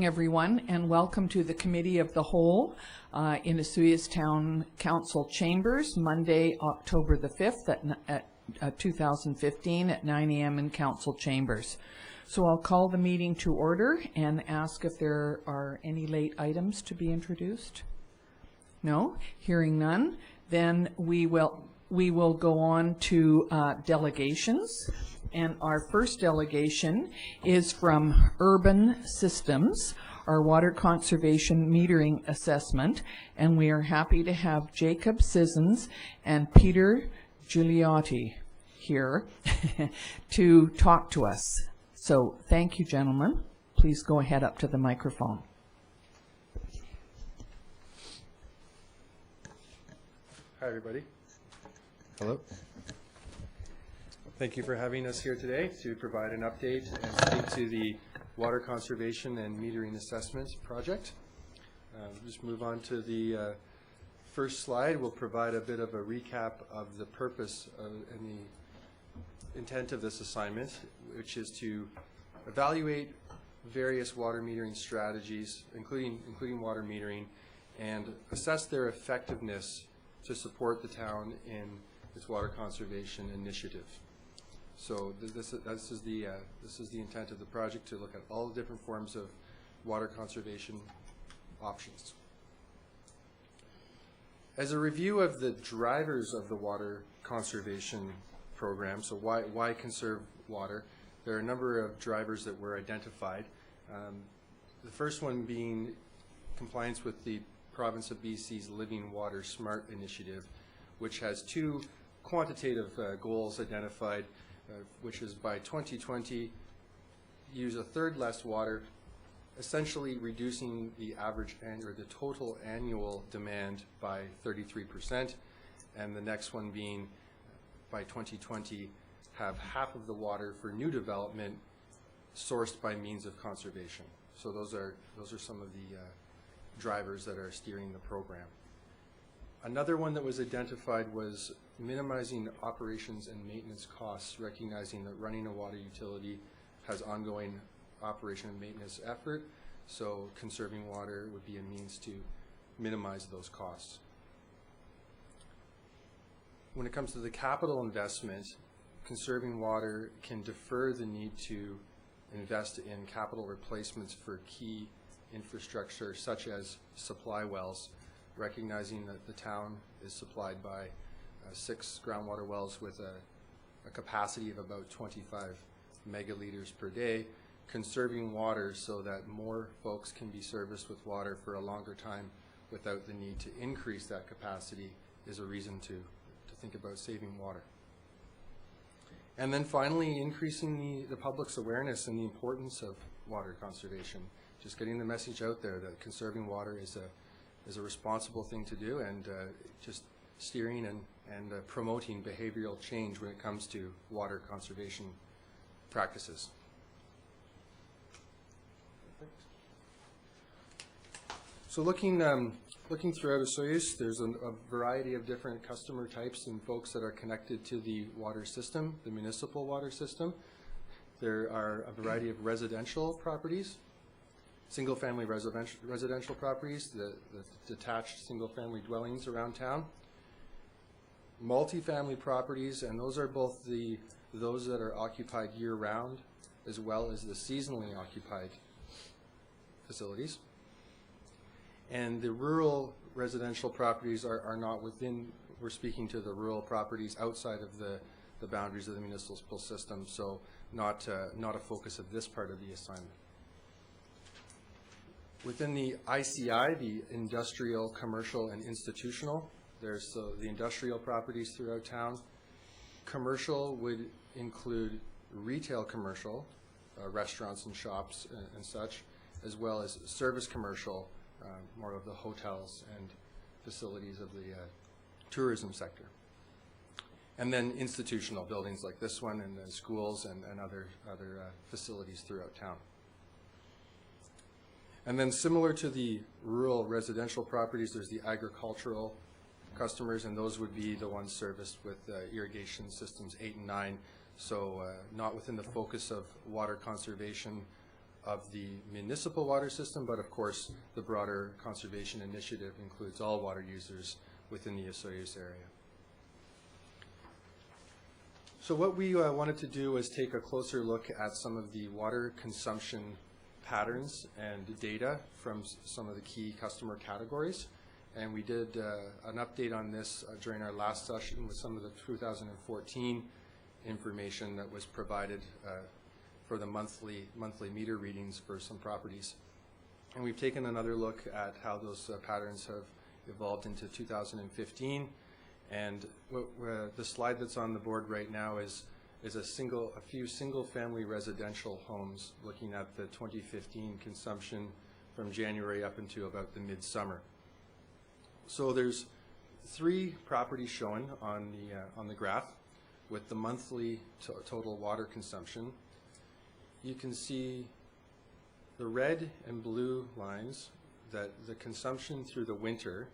Everyone, and welcome to the Committee of the Whole in Osoyoos Town Council Chambers, Monday, October the 5th at 2015 at 9 a.m. in Council Chambers. So I'll call the meeting to order and ask if there are any late items to be introduced. No? Hearing none, then we will go on to delegations. And our first delegation is from Urban Systems, our water conservation metering assessment, and we are happy to have Jacob Sissons and Peter Giuliotti here to talk to us. So thank you, gentlemen. Please go ahead up to the microphone. Hi, everybody. Hello. Thank you for having us here today to provide an update and speak to the Water Conservation and Metering Assessment Project. Just move on to the first slide. We'll provide a bit of a recap of the purpose and the intent of this assignment, which is to evaluate various water metering strategies, including water metering, and assess their effectiveness to support the town in its water conservation initiative. So this is the intent of the project, to look at all the different forms of water conservation options. As a review of the drivers of the water conservation program, so why conserve water, there are a number of drivers that were identified. The first one being compliance with the province of BC's Living Water Smart initiative, which has two quantitative goals identified, which is by 2020, use a third less water, essentially reducing the average or the total annual demand by 33%, and the next one being by 2020, have half of the water for new development sourced by means of conservation. So those are some of the drivers that are steering the program. Another one that was identified was minimizing operations and maintenance costs, recognizing that running a water utility has ongoing operation and maintenance effort, so conserving water would be a means to minimize those costs. When it comes to the capital investment, conserving water can defer the need to invest in capital replacements for key infrastructure such as supply wells, recognizing that the town is supplied by 6 groundwater wells with a capacity of about 25 megaliters per day. Conserving water so that more folks can be serviced with water for a longer time without the need to increase that capacity is a reason to think about saving water. And then finally, increasing the public's awareness and the importance of water conservation. Just getting the message out there that conserving water is a responsible thing to do, and just steering and promoting behavioral change when it comes to water conservation practices. So looking throughout Osoyoos, there's a variety of different customer types and folks that are connected to the water system, the municipal water system. There are a variety of residential properties, single-family residential properties, the detached single-family dwellings around town, multi-family properties, and those are both those that are occupied year-round as well as the seasonally occupied facilities. And the rural residential properties are not within, we're speaking to the rural properties outside of the boundaries of the municipal system, so not a focus of this part of the assignment. Within the ICI, the industrial, commercial, and institutional, there's the industrial properties throughout town. Commercial would include retail commercial, restaurants and shops and such, as well as service commercial, more of the hotels and facilities of the tourism sector. And then institutional buildings like this one, and then schools and other facilities throughout town. And then similar to the rural residential properties, there's the agricultural customers, and those would be the ones serviced with irrigation systems 8 and 9, so not within the focus of water conservation of the municipal water system, but of course the broader conservation initiative includes all water users within the Osoyoos area. So what we wanted to do was take a closer look at some of the water consumption patterns and data from some of the key customer categories. And we did an update on this during our last session with some of the 2014 information that was provided for the monthly meter readings for some properties. And we've taken another look at how those patterns have evolved into 2015. And the slide that's on the board right now is a few single-family residential homes looking at the 2015 consumption from January up into about the midsummer. So there's 3 properties shown on the graph with the monthly total water consumption. You can see the red and blue lines that the consumption through the winter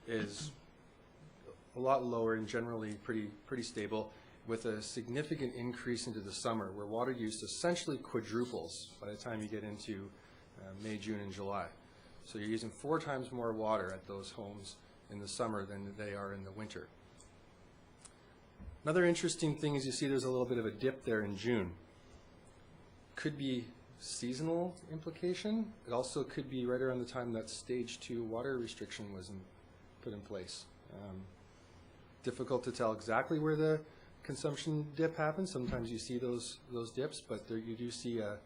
is a lot lower and generally pretty stable, with a significant increase into the summer, where water use essentially quadruples by the time you get into May, June, and July. So you're using 4 times more water at those homes in the summer than they are in the winter. Another interesting thing is you see there's a little bit of a dip there in June. Could be seasonal implication. It also could be right around the time that stage 2 water restriction was put in place. Difficult to tell exactly where the consumption dip happens. Sometimes you see those dips, but you do see a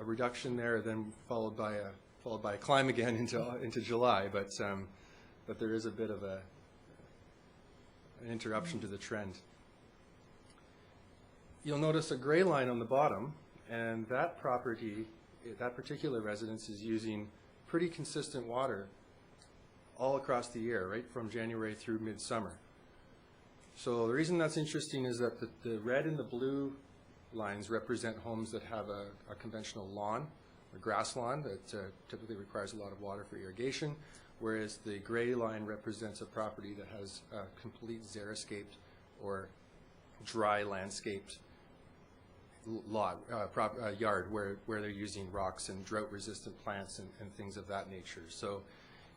reduction there, then followed by a climb again into July. But there is a bit of an interruption to the trend. You'll notice a gray line on the bottom, and that property, that particular residence, is using pretty consistent water all across the year, right from January through midsummer. So the reason that's interesting is that the red and the blue lines represent homes that have a conventional lawn, a grass lawn that typically requires a lot of water for irrigation, whereas the gray line represents a property that has a complete xeriscaped or dry landscaped yard where they're using rocks and drought-resistant plants and things of that nature. So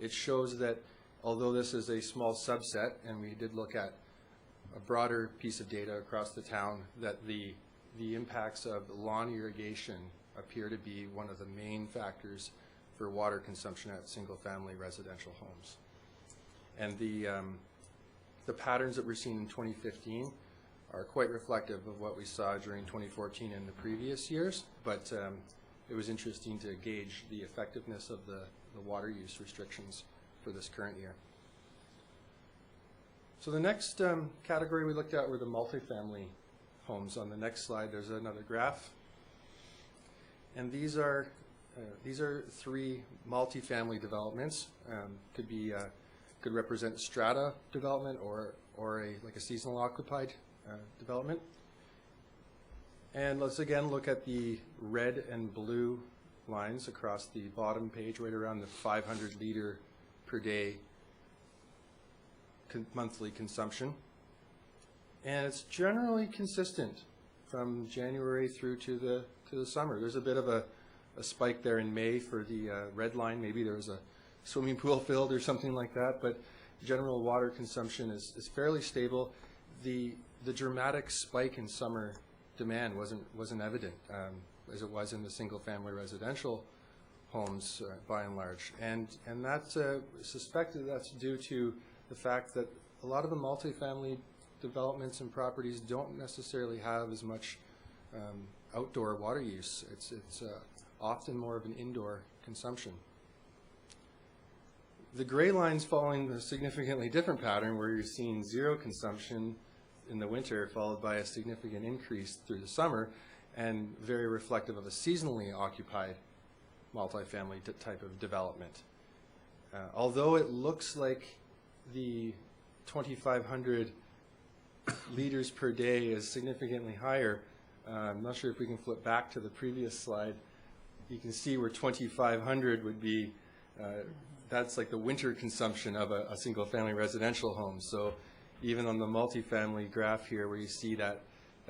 it shows that although this is a small subset, and we did look at a broader piece of data across the town, that the impacts of lawn irrigation appear to be one of the main factors for water consumption at single-family residential homes. And the patterns that we're seeing in 2015 are quite reflective of what we saw during 2014 and the previous years, but it was interesting to gauge the effectiveness of the water use restrictions for this current year. So the next category we looked at were the multifamily homes. On the next slide, there's another graph. And these are 3 multifamily developments. Could represent strata development or like a seasonal occupied development. And let's again look at the red and blue lines across the bottom page, right around the 500 liter per day monthly consumption. And it's generally consistent from January through to the summer. There's a bit of a spike there in May for the red line. Maybe there was a swimming pool filled or something like that, but general water consumption is fairly stable. The dramatic spike in summer demand wasn't evident as it was in the single-family residential homes by and large, and that's suspected that's due to the fact that a lot of the multifamily developments and properties don't necessarily have as much outdoor water use. It's often more of an indoor consumption. The gray line's following a significantly different pattern, where you're seeing 0 consumption in the winter followed by a significant increase through the summer, and very reflective of a seasonally occupied multifamily type of development. Although it looks like the 2,500 liters per day is significantly higher, I'm not sure if we can flip back to the previous slide. You can see where 2,500 would be, that's like the winter consumption of a single-family residential home. So even on the multifamily graph here, where you see that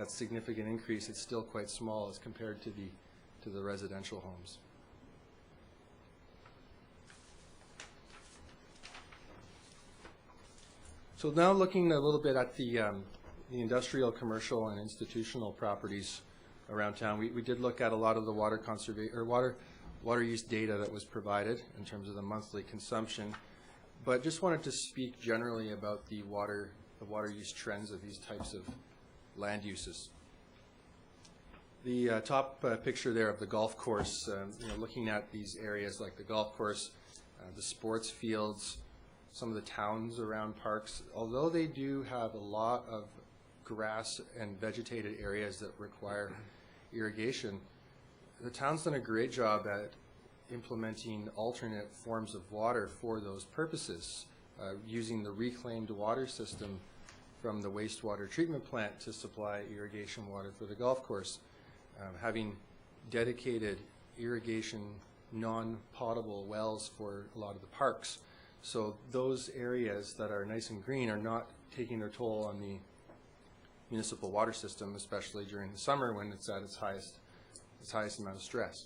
significant increase, it's still quite small as compared to to the residential homes. So now looking a little bit at the industrial, commercial, and institutional properties around town, we did look at a lot of the water conservation or water use data that was provided in terms of the monthly consumption, but just wanted to speak generally about the water use trends of these types of land uses. The top picture there of the golf course, looking at these areas like the golf course, the sports fields, some of the towns around parks, although they do have a lot of grass and vegetated areas that require irrigation, the town's done a great job at implementing alternate forms of water for those purposes, using the reclaimed water system from the wastewater treatment plant to supply irrigation water for the golf course, having dedicated irrigation non-potable wells for a lot of the parks. So those areas that are nice and green are not taking their toll on the municipal water system, especially during the summer when it's at its highest amount of stress.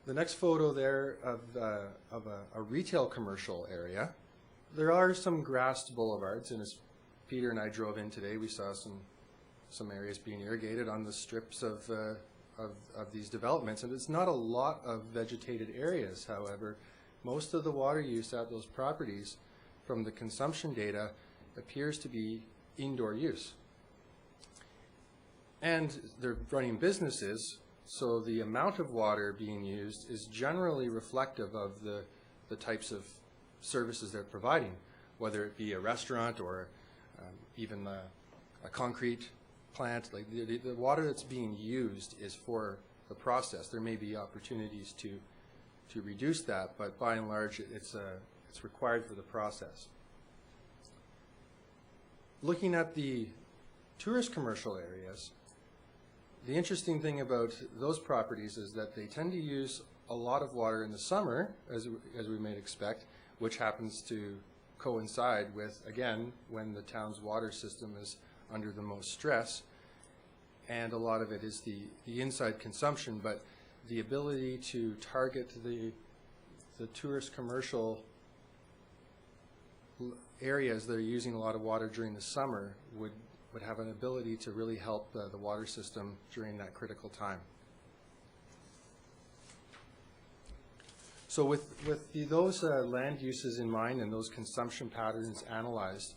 The next photo there of a retail commercial area. There are some grassed boulevards, and as Peter and I drove in today, we saw some areas being irrigated on the strips of these developments, and it's not a lot of vegetated areas. However, most of the water use at those properties from the consumption data appears to be indoor use. And they're running businesses, so the amount of water being used is generally reflective of the types of services they're providing, whether it be a restaurant or even a concrete plant. Like the water that's being used is for the process. There may be opportunities to reduce that, but by and large it's required for the process. Looking at the tourist commercial areas, the interesting thing about those properties is that they tend to use a lot of water in the summer, as we may expect, which happens to coincide with, again, when the town's water system is under the most stress, and a lot of it is the inside consumption, but the ability to target the tourist commercial areas that are using a lot of water during the summer would have an ability to really help the water system during that critical time. So with those land uses in mind and those consumption patterns analyzed,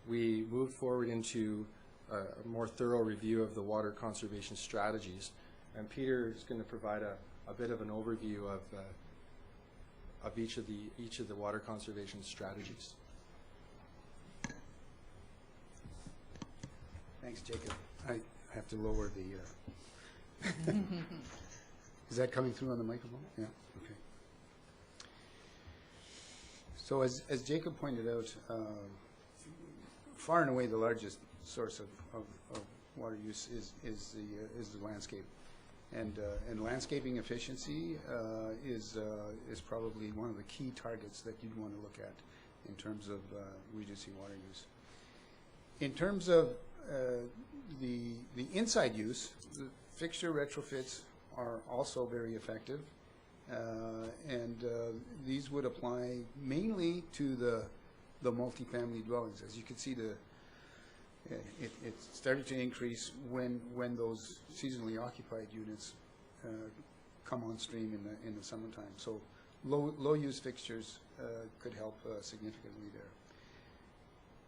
we moved forward into a more thorough review of the water conservation strategies. And Peter is going to provide a bit of an overview of each of the water conservation strategies. Thanks, Jacob. I have to lower the... Is that coming through on the microphone? Yeah, okay. So as Jacob pointed out, far and away the largest source of water use is the landscape. And landscaping efficiency is probably one of the key targets that you'd want to look at in terms of reducing water use. In terms of the inside use, the fixture retrofits are also very effective, and these would apply mainly to the multifamily dwellings. As you can see, it started to increase when those seasonally occupied units come on stream in the summertime. So low use fixtures could help significantly there.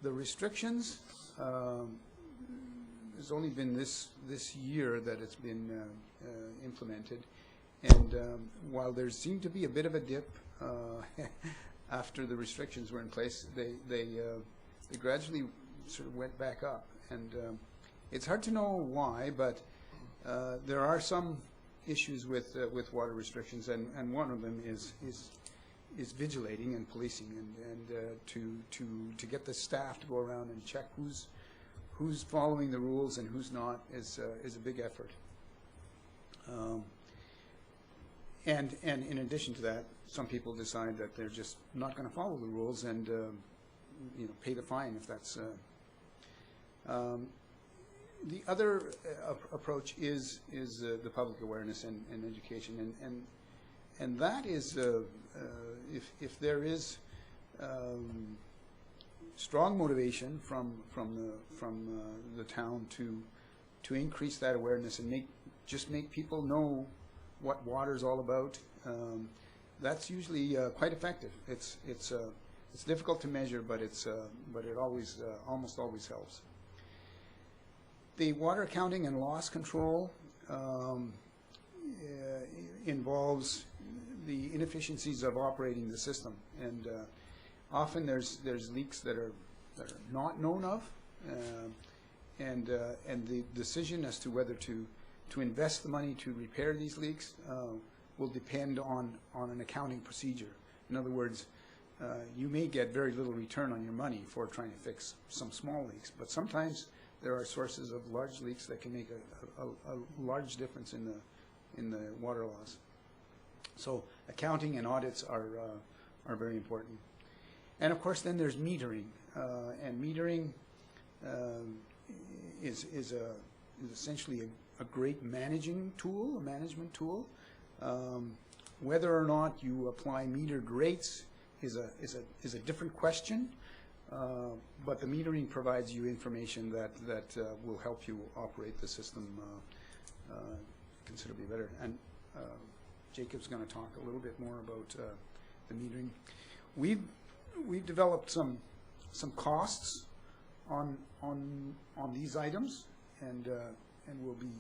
The restrictions, there's only been this year that it's been implemented, and while there seemed to be a bit of a dip after the restrictions were in place, they gradually sort of went back up, and it's hard to know why, but there are some issues with water restrictions, and one of them is vigilating and policing, and to get the staff to go around and check who's following the rules and who's not is a big effort. And in addition to that, some people decide that they're just not going to follow the rules and pay the fine if that's. The other approach is the public awareness and education, and that is if there is strong motivation from the town to increase that awareness and just make people know what water is all about. That's usually quite effective. It's difficult to measure, but it always almost always helps. The water accounting and loss control involves the inefficiencies of operating the system, and often there's leaks that are not known of, and the decision as to whether to invest the money to repair these leaks will depend on an accounting procedure. In other words, you may get very little return on your money for trying to fix some small leaks, but sometimes there are sources of large leaks that can make a large difference in the water loss. So accounting and audits are very important. And of course, then there's metering, and metering is essentially a great management tool. Whether or not you apply metered rates is a different question. But the metering provides you information that will help you operate the system considerably better. And Jacob's going to talk a little bit more about the metering. We've developed some costs on these items, and we'll be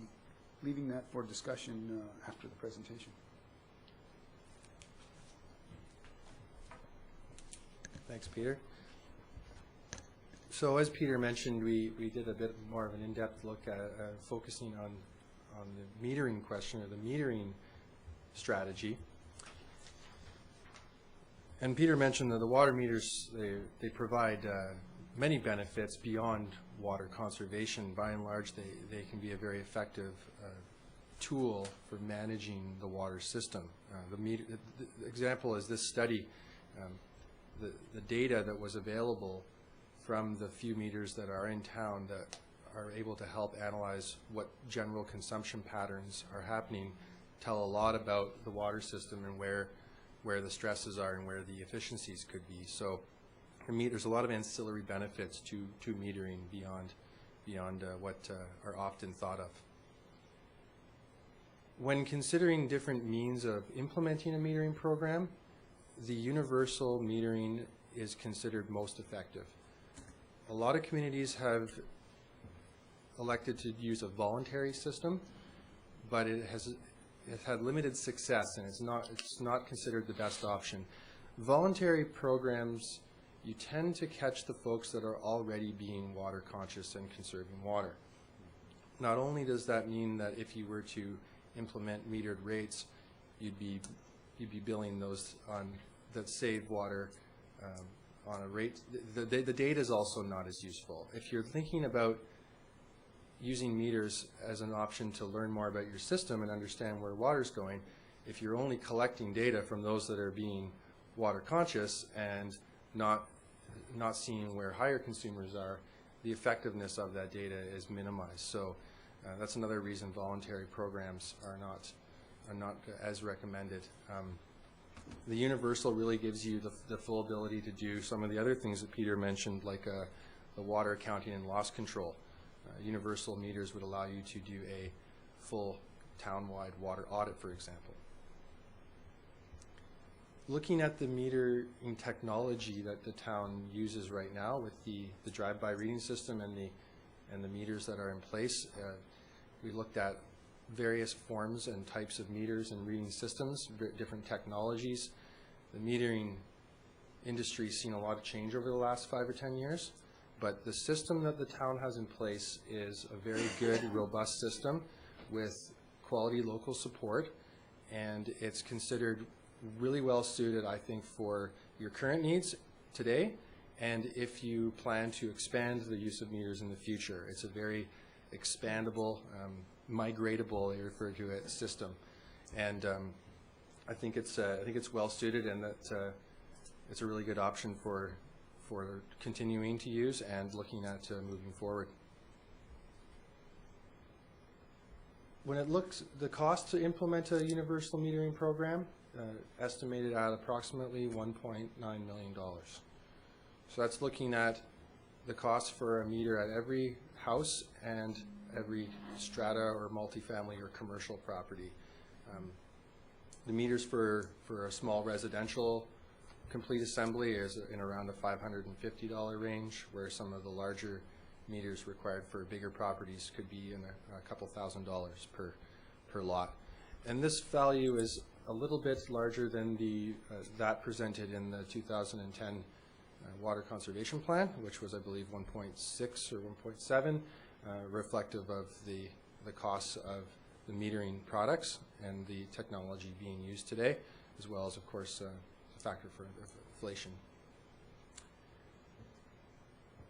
leaving that for discussion after the presentation. Thanks, Peter. So as Peter mentioned, we did a bit more of an in-depth look at focusing on the metering question, or the metering strategy. And Peter mentioned that the water meters, they provide many benefits beyond water conservation. By and large, they can be a very effective tool for managing the water system. The example is this study. The data that was available from the few meters that are in town that are able to help analyze what general consumption patterns are happening tell a lot about the water system and where the stresses are and where the efficiencies could be. So there's a lot of ancillary benefits to metering beyond what are often thought of. When considering different means of implementing a metering program, the universal metering is considered most effective. A lot of communities have elected to use a voluntary system, but it has had limited success, and it's not considered the best option. Voluntary programs, you tend to catch the folks that are already being water conscious and conserving water. Not only does that mean that if you were to implement metered rates, you'd be billing those that save water on a rate. The data is also not as useful. If you're thinking about using meters as an option to learn more about your system and understand where water's going, if you're only collecting data from those that are being water conscious and not seeing where higher consumers are, the effectiveness of that data is minimized. So that's another reason voluntary programs are not as recommended. The universal really gives you the full ability to do some of the other things that Peter mentioned, like the water accounting and loss control. Universal meters would allow you to do a full town-wide water audit, for example. Looking at the metering technology that the town uses right now with the drive-by reading system and the meters that are in place, we looked at various forms and types of meters and reading systems, different technologies. The metering industry has seen a lot of change over the last 5 or 10 years, but the system that the town has in place is a very good, robust system with quality local support, and it's considered really well suited, I think, for your current needs today, and if you plan to expand the use of meters in the future. It's a very expandable, migratable, they refer to it, system, and I think it's well suited, and that it's a really good option for continuing to use and looking at moving forward. when it looks, the cost to implement a universal metering program, estimated at approximately $1.9 million. So that's looking at the cost for a meter at every house and every strata or multifamily or commercial property. The meters for a small residential complete assembly is in around the $550 range, where some of the larger meters required for bigger properties could be in a couple $1,000s per lot. And this value is a little bit larger than that presented in the 2010 Water Conservation Plan, which was, I believe, 1.6 or 1.7, reflective of the costs of the metering products and the technology being used today, as well as, of course, a factor for inflation.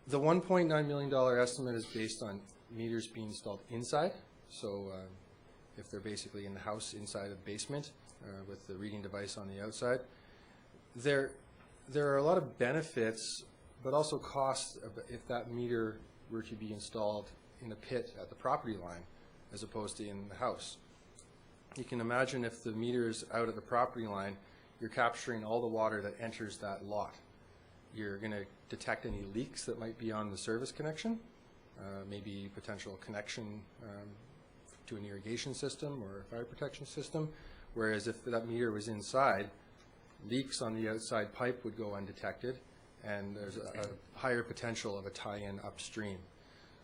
The $1.9 million estimate is based on meters being installed inside. So if they're basically in the house inside a basement with the reading device on the outside. There are a lot of benefits, but also costs if that meter were to be installed in a pit at the property line as opposed to in the house. You can imagine if the meter is out at the property line, you're capturing all the water that enters that lot. You're going to detect any leaks that might be on the service connection, maybe potential connection to an irrigation system or a fire protection system, whereas if that meter was inside, leaks on the outside pipe would go undetected, and there's a higher potential of a tie-in upstream.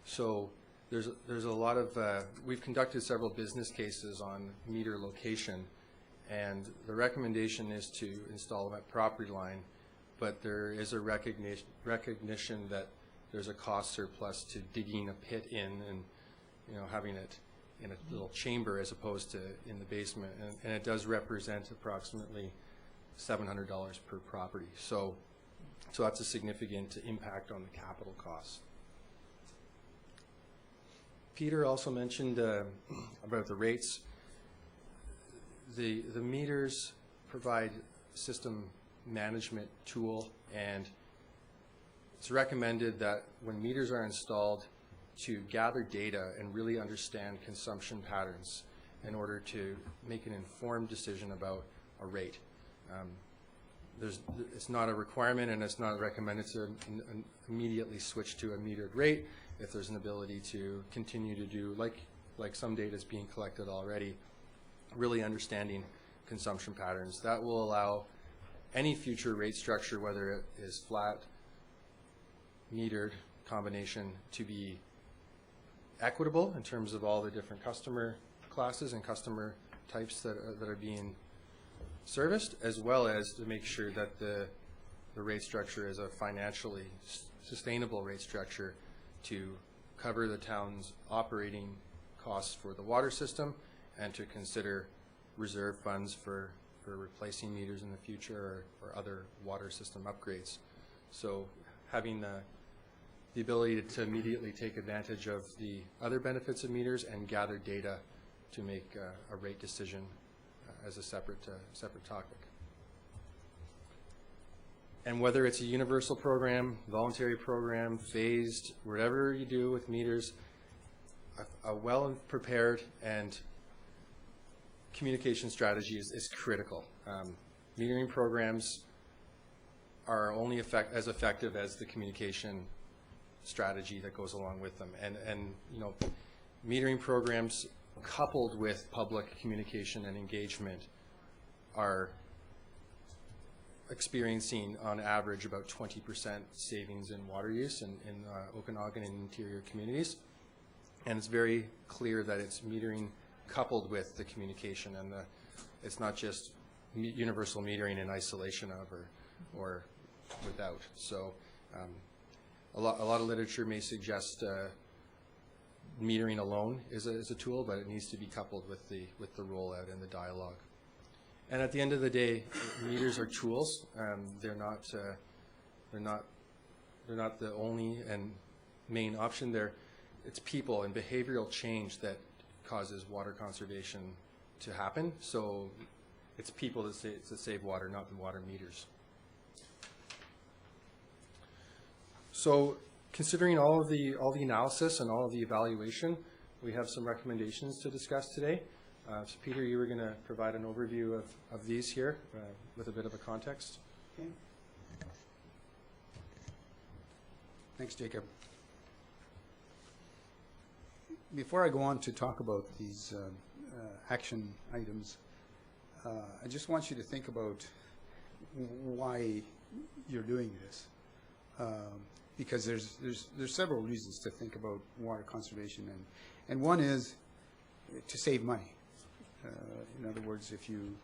So there's a lot of, we've conducted several business cases on meter location, and the recommendation is to install them at property line, but there is a recognition that there's a cost surplus to digging a pit in and having it in a little chamber as opposed to in the basement, and it does represent approximately $700 per property. So that's a significant impact on the capital costs. Peter also mentioned about the rates. The meters provide system management tool, and it's recommended that when meters are installed to gather data and really understand consumption patterns in order to make an informed decision about a rate. It's not a requirement, and it's not recommended to immediately switch to a metered rate if there's an ability to continue to do, like some data is being collected already, really understanding consumption patterns. That will allow any future rate structure, whether it is flat, metered, combination, to be equitable in terms of all the different customer classes and customer types that are being serviced, as well as to make sure that the rate structure is a financially sustainable rate structure to cover the town's operating costs for the water system and to consider reserve funds for replacing meters in the future or other water system upgrades. So having the ability to immediately take advantage of the other benefits of meters and gather data to make a rate decision as a separate topic. And whether it's a universal program, voluntary program, phased, whatever you do with meters, a well-prepared and communication strategy is critical. Metering programs are only as effective as the communication strategy that goes along with them. And metering programs coupled with public communication and engagement are experiencing on average about 20% savings in water use in Okanagan and interior communities. And it's very clear that it's metering coupled with the communication, and it's not just universal metering in isolation of or without. So a lot of literature may suggest metering alone is a tool, but it needs to be coupled with the rollout and the dialogue. And at the end of the day, meters are tools. They're not the only and main option. It's people and behavioral change that causes water conservation to happen. So it's people that save water, not the water meters. So considering all the analysis and all of the evaluation, we have some recommendations to discuss today. So Peter, you were going to provide an overview of these here with a bit of a context. Okay. Thanks, Jacob. Before I go on to talk about these action items, I just want you to think about why you're doing this, because there's several reasons to think about water conservation, and one is to save money. In other words, if you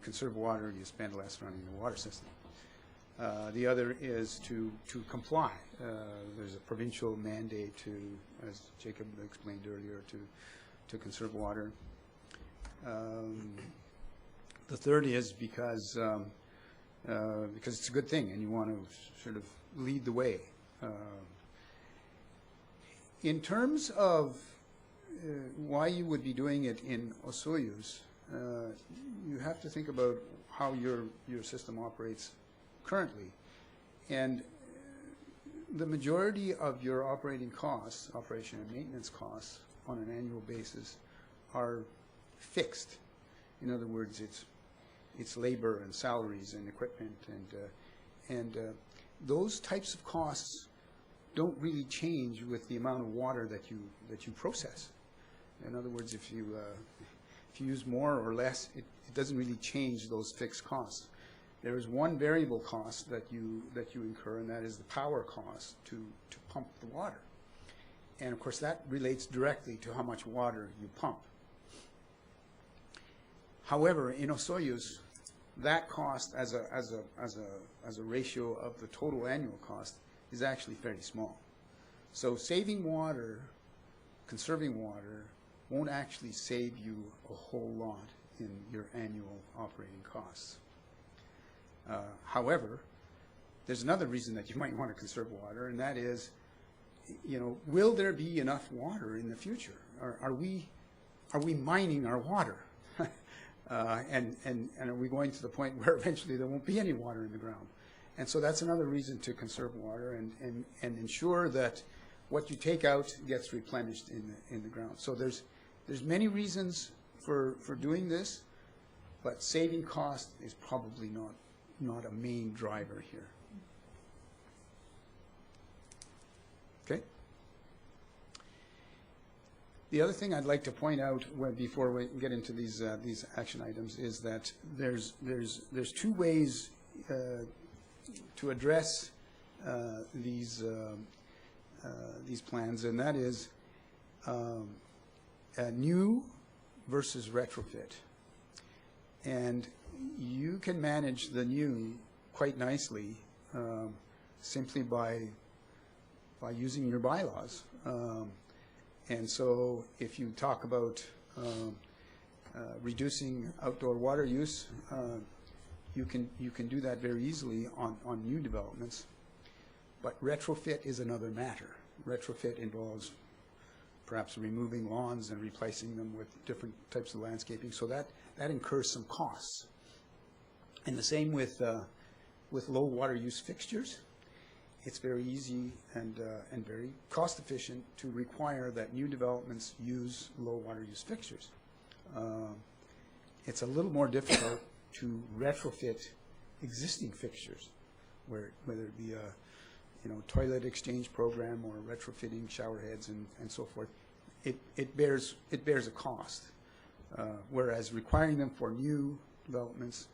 conserve water, you spend less running the water system. The other is to comply. There's a provincial mandate to, as Jacob explained earlier, to conserve water. The third is because it's a good thing and you want to sort of lead the way. In terms of why you would be doing it in Osoyoos, you have to think about how your system operates currently. And the majority of your operating costs, operation and maintenance costs, on an annual basis are fixed. In other words, it's labor and salaries and equipment, and those types of costs don't really change with the amount of water that you process. In other words, if you use more or less, it doesn't really change those fixed costs. There is one variable cost that you incur, and that is the power cost to pump the water. And of course, that relates directly to how much water you pump. However, in Osoyoos, that cost as a ratio of the total annual cost is actually fairly small. So saving water, conserving water, won't actually save you a whole lot in your annual operating costs. However, there's another reason that you might want to conserve water, and that is, will there be enough water in the future? Are we mining our water? And are we going to the point where eventually there won't be any water in the ground? And so that's another reason to conserve water and ensure that what you take out gets replenished in the ground. So there's many reasons for doing this, but saving cost is probably not a main driver here. Okay? The other thing I'd like to point out before we get into these action items is that there's two ways to address these plans, and that is new versus retrofit. And you can manage the new quite nicely simply by using your bylaws. And so if you talk about reducing outdoor water use, you can do that very easily on new developments. But retrofit is another matter. Retrofit involves perhaps removing lawns and replacing them with different types of landscaping. So that incurs some costs. And the same with low water use fixtures. It's very easy and very cost efficient to require that new developments use low water use fixtures. It's a little more difficult to retrofit existing fixtures, whether it be a toilet exchange program or retrofitting shower heads and so forth. It bears a cost, whereas requiring them for new developments,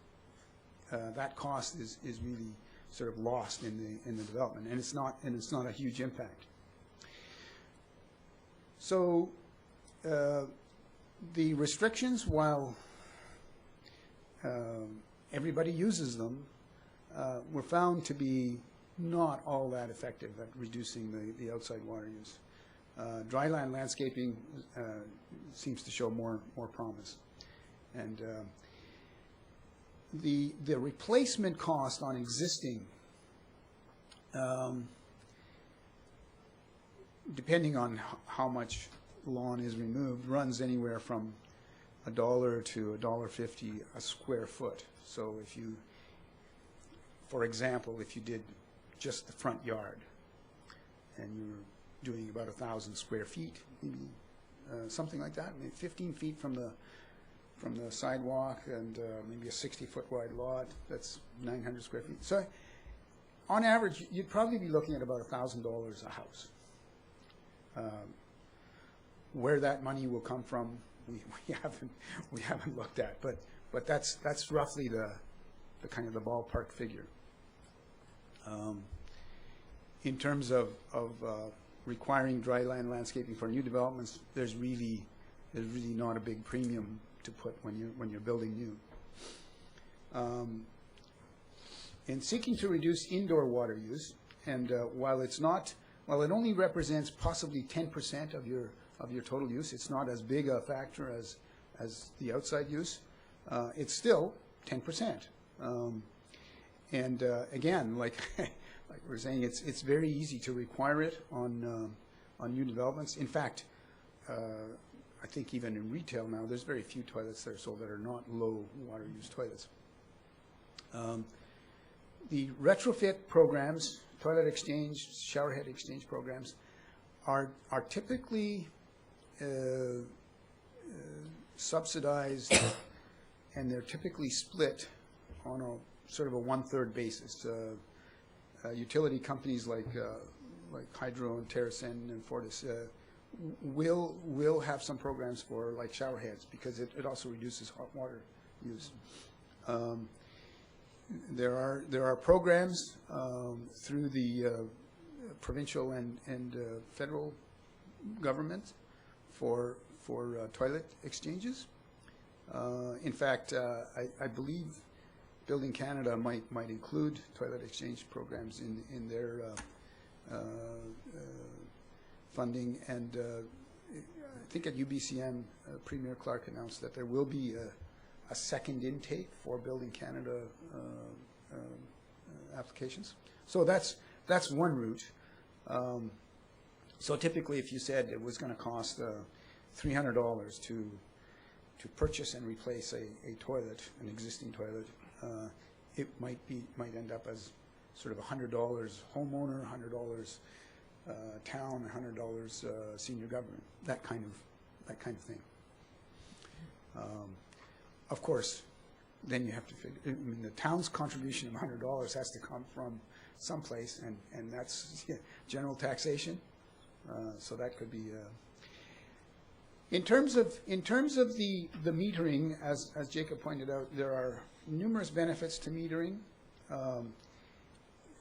that cost is really sort of lost in the development, and it's not a huge impact. So the restrictions, while everybody uses them, were found to be not all that effective at reducing the outside water use. Dryland landscaping seems to show more promise, and the replacement cost on existing, depending on how much lawn is removed, runs anywhere from $1 to $1.50 a square foot. So if you, for example, if you did just the front yard and you're doing about 1,000 square feet, maybe something like that, maybe 15 feet from the sidewalk, and maybe a 60-foot wide lot. That's 900 square feet. So on average, you'd probably be looking at about $1,000 a house. Where that money will come from, we haven't looked at, but that's roughly the kind of the ballpark figure. In terms of requiring dry land landscaping for new developments, there's really not a big premium to put when you're building new. In seeking to reduce indoor water use, and while it only represents possibly 10% of your total use, it's not as big a factor as the outside use. It's still 10%. Again, like we're saying, it's very easy to require it on new developments. In fact, I think even in retail now, there's very few toilets that are sold that are not low water use toilets. The retrofit programs, toilet exchange, showerhead exchange programs, are typically subsidized, and they're typically split on a sort of a 1/3 basis. Utility companies like Hydro and TerraSen and Fortis will have some programs for like shower heads, because it also reduces hot water use. There are programs through the provincial and federal government for toilet exchanges. In fact, I believe Building Canada might include toilet exchange programs in their funding, and I think at UBCM, Premier Clark announced that there will be a second intake for Building Canada applications. So that's one route. So typically, if you said it was going to cost $300 to purchase and replace a toilet, an existing toilet, it might end up as sort of $100 homeowner, $100 town, $100 senior government, that kind of thing. Of course, then you have to figure. I mean, the town's contribution of $100 has to come from someplace, and that's general taxation. So that could be. In terms of the metering, as Jacob pointed out, there are numerous benefits to metering.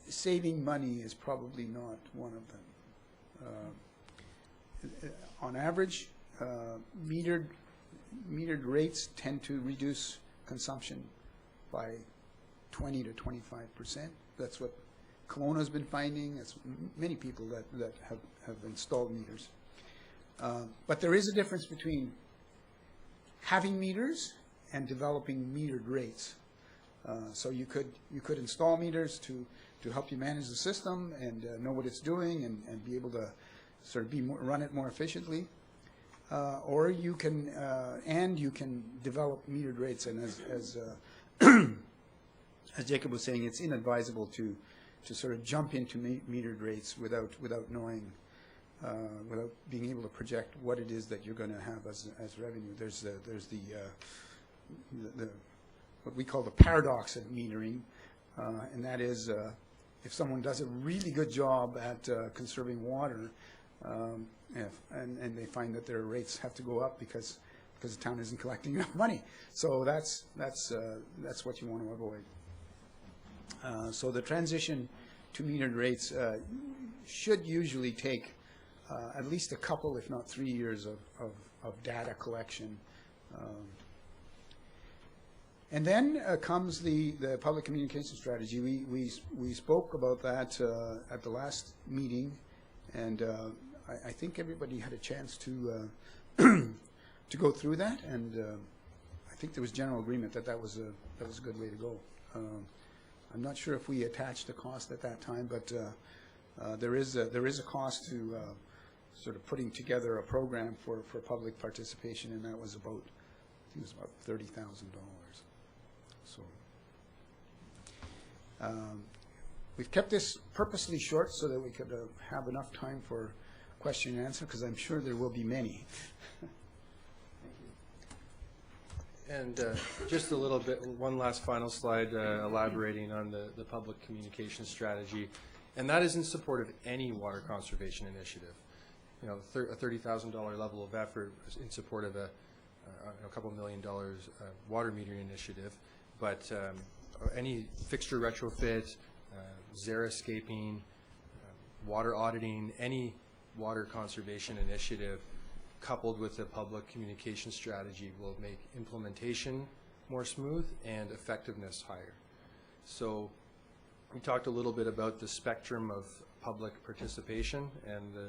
Saving money is probably not one of them. On average, metered rates tend to reduce consumption by 20 to 25%. That's what Kelowna's been finding. That's many people that have installed meters. But there is a difference between having meters and developing metered rates. So you could install meters to help you manage the system and know what it's doing and be able to sort of run it more efficiently. Or you can develop metered rates, and as Jacob was saying, it's inadvisable to sort of jump into metered rates without knowing, without being able to project what it is that you're going to have as revenue. There's the what we call the paradox of metering, and that is if someone does a really good job at conserving water, and they find that their rates have to go up because the town isn't collecting enough money. So that's what you want to avoid. So the transition to metered rates should usually take at least a couple, if not 3 years of data collection. And then comes the public communication strategy. We spoke about that at the last meeting, and I think everybody had a chance to to go through that, and I think there was general agreement that was a good way to go. I'm not sure if we attached a cost at that time, but there is a cost to sort of putting together a program for public participation, and that was about, I think it was about $30,000. So we've kept this purposely short so that we could have enough time for question and answer, because I'm sure there will be many. And just a little bit, one last final slide elaborating on the public communication strategy, and that is in support of any water conservation initiative. You know, a $30,000 level of effort in support of a couple $1 million water metering initiative, but any fixture retrofit, xeriscaping, water auditing, any water conservation initiative coupled with a public communication strategy will make implementation more smooth and effectiveness higher. So we talked a little bit about the spectrum of public participation and the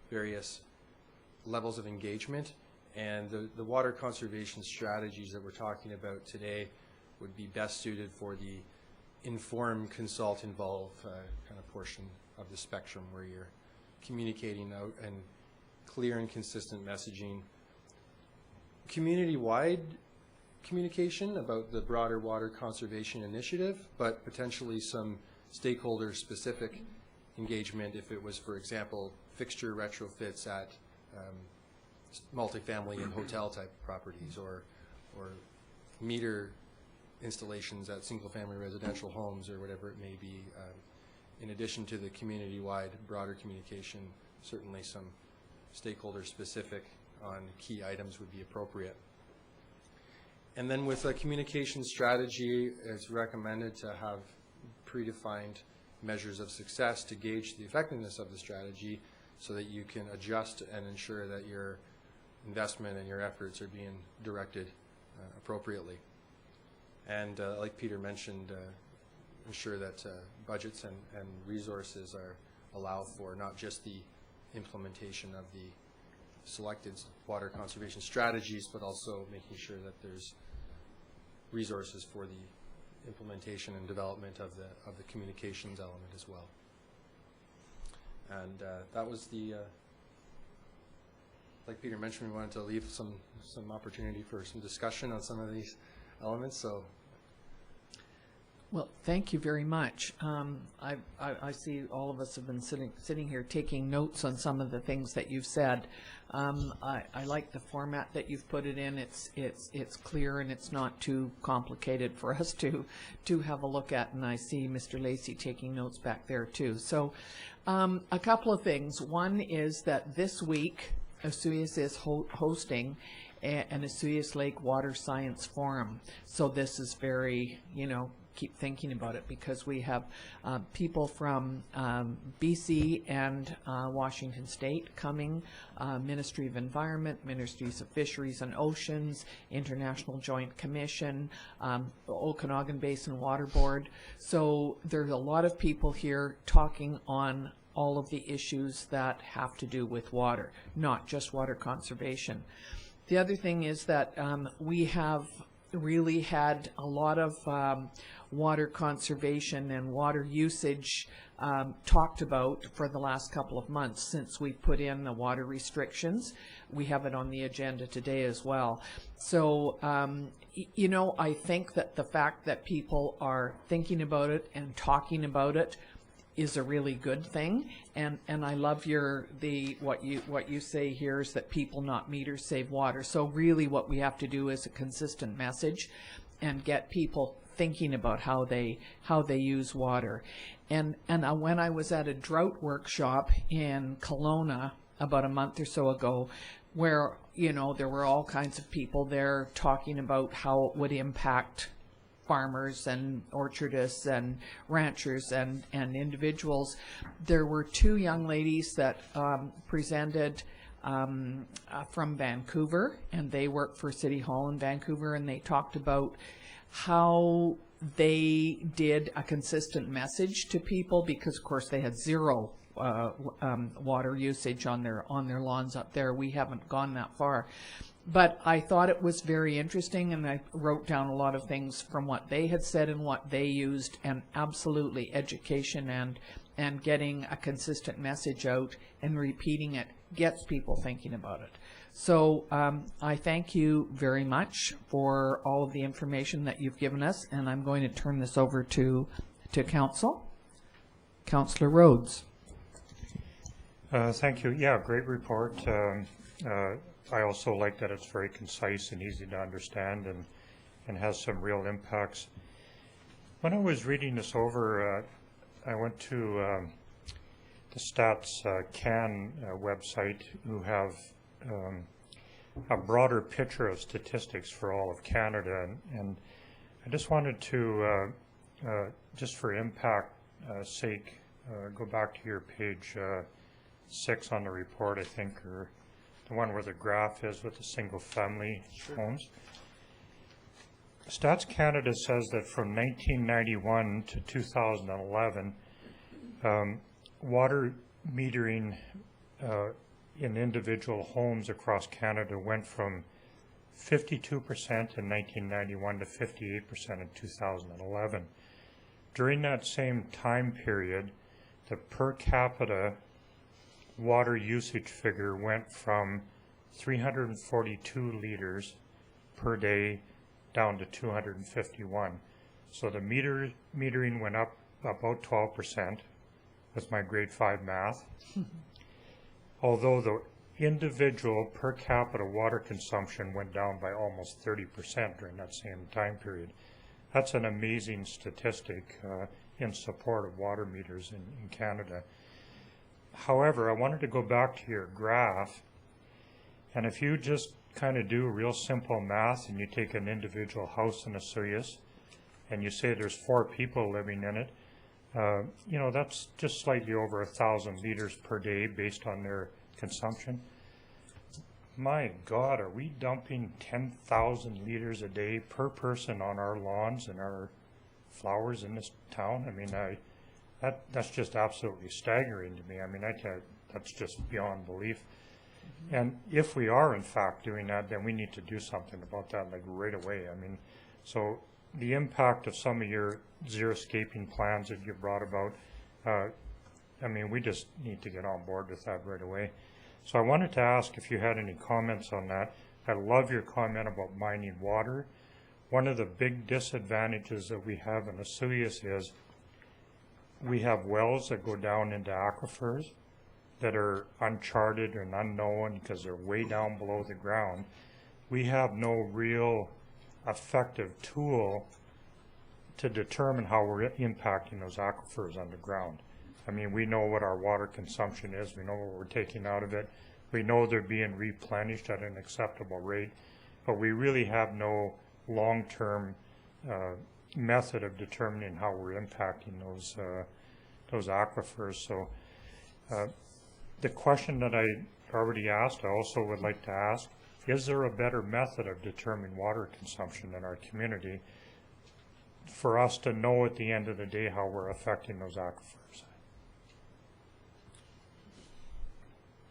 various levels of engagement, and the water conservation strategies that we're talking about today would be best suited for the inform, consult, involve kind of portion of the spectrum, where you're communicating out and clear and consistent messaging, community-wide communication about the broader water conservation initiative, but potentially some stakeholder-specific engagement if it was, for example, fixture retrofits at multifamily and hotel-type properties, or meter installations at single-family residential homes, or whatever it may be. In addition to the community-wide broader communication, certainly some stakeholder-specific on key items would be appropriate. And then with a communication strategy, it's recommended to have predefined measures of success to gauge the effectiveness of the strategy, so that you can adjust and ensure that your investment and your efforts are being directed appropriately. And like Peter mentioned, ensure that budgets and resources allow for not just the implementation of the selected water conservation strategies, but also making sure that there's resources for the implementation and development of the communications element as well. And that was the, like Peter mentioned, we wanted to leave some opportunity for some discussion on some of these elements. So, well, thank you very much. I see all of us have been sitting here taking notes on some of the things that you've said. I like the format that you've put it in. It's clear and it's not too complicated for us to have a look at. And I see Mr. Lacey taking notes back there too. So a couple of things. One is that this week Osoyoos is hosting an Osoyoos Lake Water Science Forum. So this is very, keep thinking about it, because we have people from BC and Washington State coming, Ministry of Environment, Ministries of Fisheries and Oceans, International Joint Commission, Okanagan Basin Water Board. So there's a lot of people here talking on all of the issues that have to do with water, not just water conservation. The other thing is that we have really had a lot of water conservation and water usage talked about for the last couple of months since we put in the water restrictions. We have it on the agenda today as well. So, I think that the fact that people are thinking about it and talking about it is a really good thing, and I love what you say here is that people, not meters, save water. So really what we have to do is a consistent message and get people thinking about how they use water. And when I was at a drought workshop in Kelowna about a month or so ago, where there were all kinds of people there talking about how it would impact farmers and orchardists and ranchers and individuals. There were two young ladies that presented from Vancouver, and they work for City Hall in Vancouver, and they talked about how they did a consistent message to people, because of course they had zero water usage on their lawns up there. We haven't gone that far. But I thought it was very interesting, and I wrote down a lot of things from what they had said and what they used, and absolutely education and getting a consistent message out and repeating it gets people thinking about it. So I thank you very much for all of the information that you've given us, and I'm going to turn this over to Council. Councillor Rhodes. Thank you. Yeah, great report. I also like that it's very concise and easy to understand and has some real impacts. When I was reading this over, I went to the Stats Can website, who have a broader picture of statistics for all of Canada, and I just wanted to, just for impact sake, go back to your page 6 on the report, I think, or the one where the graph is with the single-family homes. Stats Canada says that from 1991 to 2011, water metering in individual homes across Canada went from 52% in 1991 to 58% in 2011. During that same time period, the per capita water usage figure went from 342 liters per day down to 251. So the metering went up about 12%. That's my grade 5 math. Although the individual per capita water consumption went down by almost 30% during that same time period. That's an amazing statistic in support of water meters in Canada. However, I wanted to go back to your graph, and if you just kind of do real simple math and you take an individual house in Osoyoos and you say there's 4 people living in it, you know, that's just slightly over 1,000 liters per day based on their consumption. My God, are we dumping 10,000 liters a day per person on our lawns and our flowers in this town? I mean, that's just absolutely staggering to me. I mean, that's just beyond belief. And if we are in fact doing that, then we need to do something about that, like right away. I mean, so the impact of some of your zero-scaping plans that you brought about, I mean, we just need to get on board with that right away. So I wanted to ask if you had any comments on that. I love your comment about mining water. One of the big disadvantages that we have in Osoyoos is we have wells that go down into aquifers that are uncharted and unknown because they're way down below the ground. We have no real effective tool to determine how we're impacting those aquifers underground. I mean, we know what our water consumption is. We know what we're taking out of it. We know they're being replenished at an acceptable rate, but we really have no long-term method of determining how we're impacting those aquifers. So the question that I already asked, I also would like to ask, is there a better method of determining water consumption in our community for us to know at the end of the day how we're affecting those aquifers?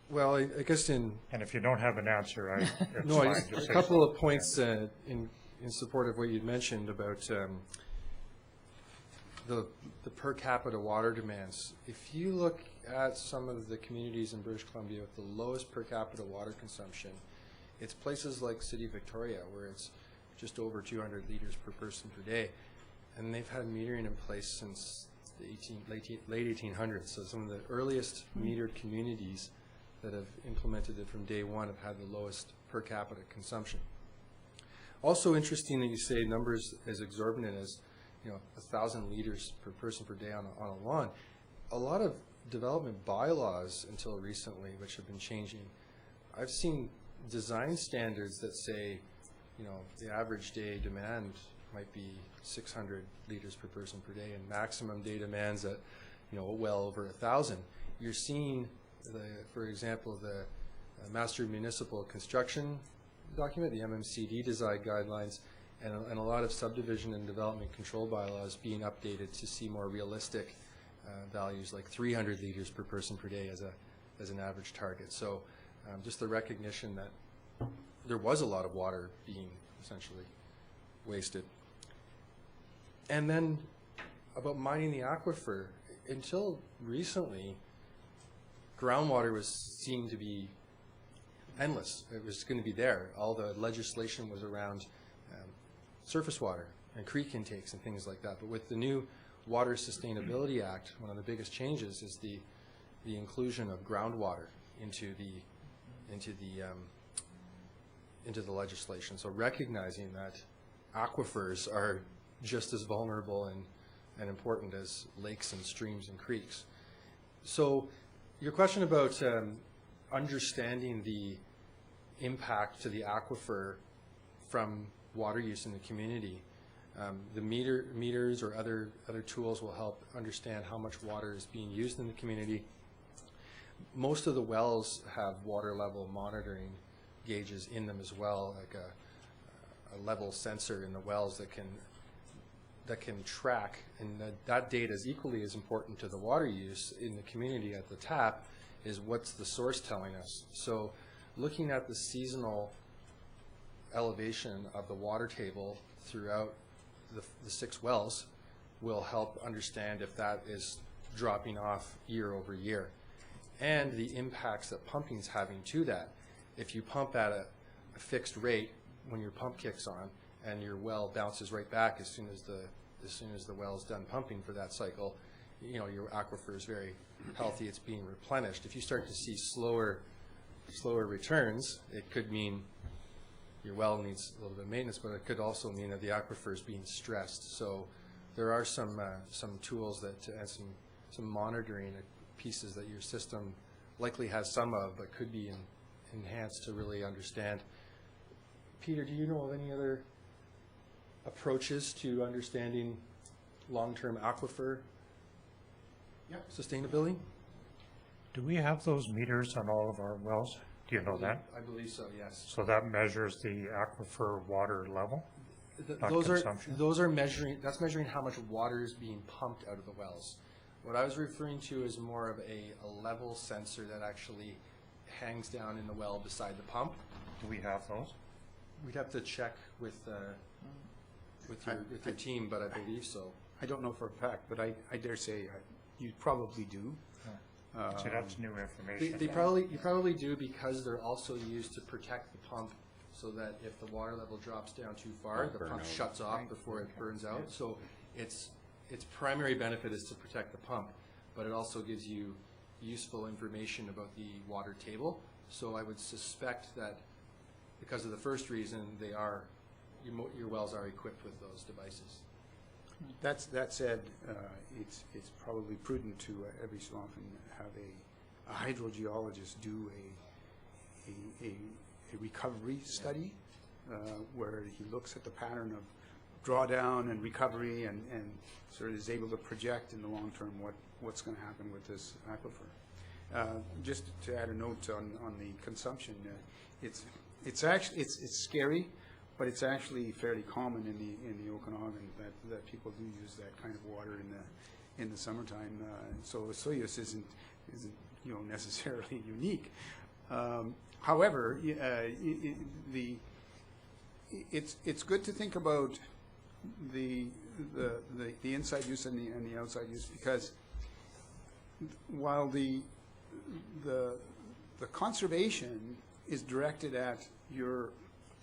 Well, I guess And if you don't have an answer, it's no, fine. a couple of points in support of what you'd mentioned about the per capita water demands. If you look at some of the communities in British Columbia with the lowest per capita water consumption, it's places like City Victoria, where it's just over 200 liters per person per day. And they've had metering in place since the late 1800s. So some of the earliest metered communities that have implemented it from day one have had the lowest per capita consumption. Also interesting that you say numbers as exorbitant as 1,000 liters per person per day on a lawn. A lot of development bylaws until recently, which have been changing, I've seen design standards that say, the average day demand might be 600 liters per person per day, and maximum day demands at, well over 1,000. You're seeing, for example, the Master Municipal Construction document, the MMCD design guidelines, and a lot of subdivision and development control bylaws being updated to see more realistic values like 300 liters per person per day as an average target. So just the recognition that there was a lot of water being essentially wasted. And then about mining the aquifer, until recently, groundwater was seen to be endless. It was going to be there. All the legislation was around surface water and creek intakes and things like that. But with the new Water Sustainability Act, one of the biggest changes is the the inclusion of groundwater into the legislation. So recognizing that aquifers are just as vulnerable and important as lakes and streams and creeks. So your question about understanding the impact to the aquifer from water use in the community, the meters or other tools will help understand how much water is being used in the community. Most of the wells have water level monitoring gauges in them as well, like a level sensor in the wells that can track, and that data is equally as important to the water use in the community at the tap, is what's the source telling us. So looking at the seasonal elevation of the water table throughout the 6 wells will help understand if that is dropping off year over year, and the impacts that pumping is having to that. If you pump at a fixed rate when your pump kicks on, and your well bounces right back as soon as the well is done pumping for that cycle, you know, your aquifer is very healthy, it's being replenished. If you start to see slower returns, it could mean your well needs a little bit of maintenance, but it could also mean that the aquifer is being stressed. So there are some tools that and some monitoring pieces that your system likely has some of, but could be enhanced to really understand. Peter, do you know of any other approaches to understanding long-term aquifer sustainability? Do we have those meters on all of our wells? Do you know that? I believe so, yes. So that measures the aquifer water level, not Those consumption? are measuring, that's measuring how much water is being pumped out of the wells. What I was referring to is more of a level sensor that actually hangs down in the well beside the pump. Do we have those? We'd have to check with your team, but I believe so. I don't know for a fact, but I dare say you probably do. See, that's new information. You probably do, because they're also used to protect the pump, so that if the water level drops down too far, the pump shuts off before it burns out. So its primary benefit is to protect the pump, but it also gives you useful information about the water table. So I would suspect that because of the first reason, your wells are equipped with those devices. That said, it's probably prudent to every so often have a hydrogeologist do a recovery study where he looks at the pattern of drawdown and recovery and sort of is able to project in the long term what's going to happen with this aquifer. Just to add a note on the consumption, it's scary, but it's actually fairly common in the Okanagan that people do use that kind of water in the summertime. So Osoyoos isn't necessarily unique. However, it's good to think about the inside use and the outside use, because while the conservation is directed at your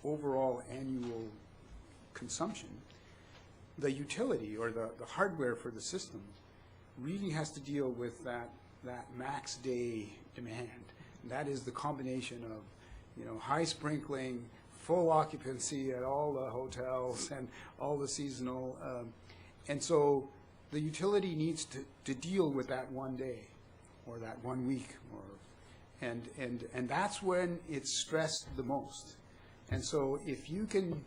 overall annual consumption, the utility or the hardware for the system really has to deal with that max day demand. And that is the combination of high sprinkling, full occupancy at all the hotels and all the seasonal, and so the utility needs to deal with that one day or that 1 week, and that's when it's stressed the most. And so if you can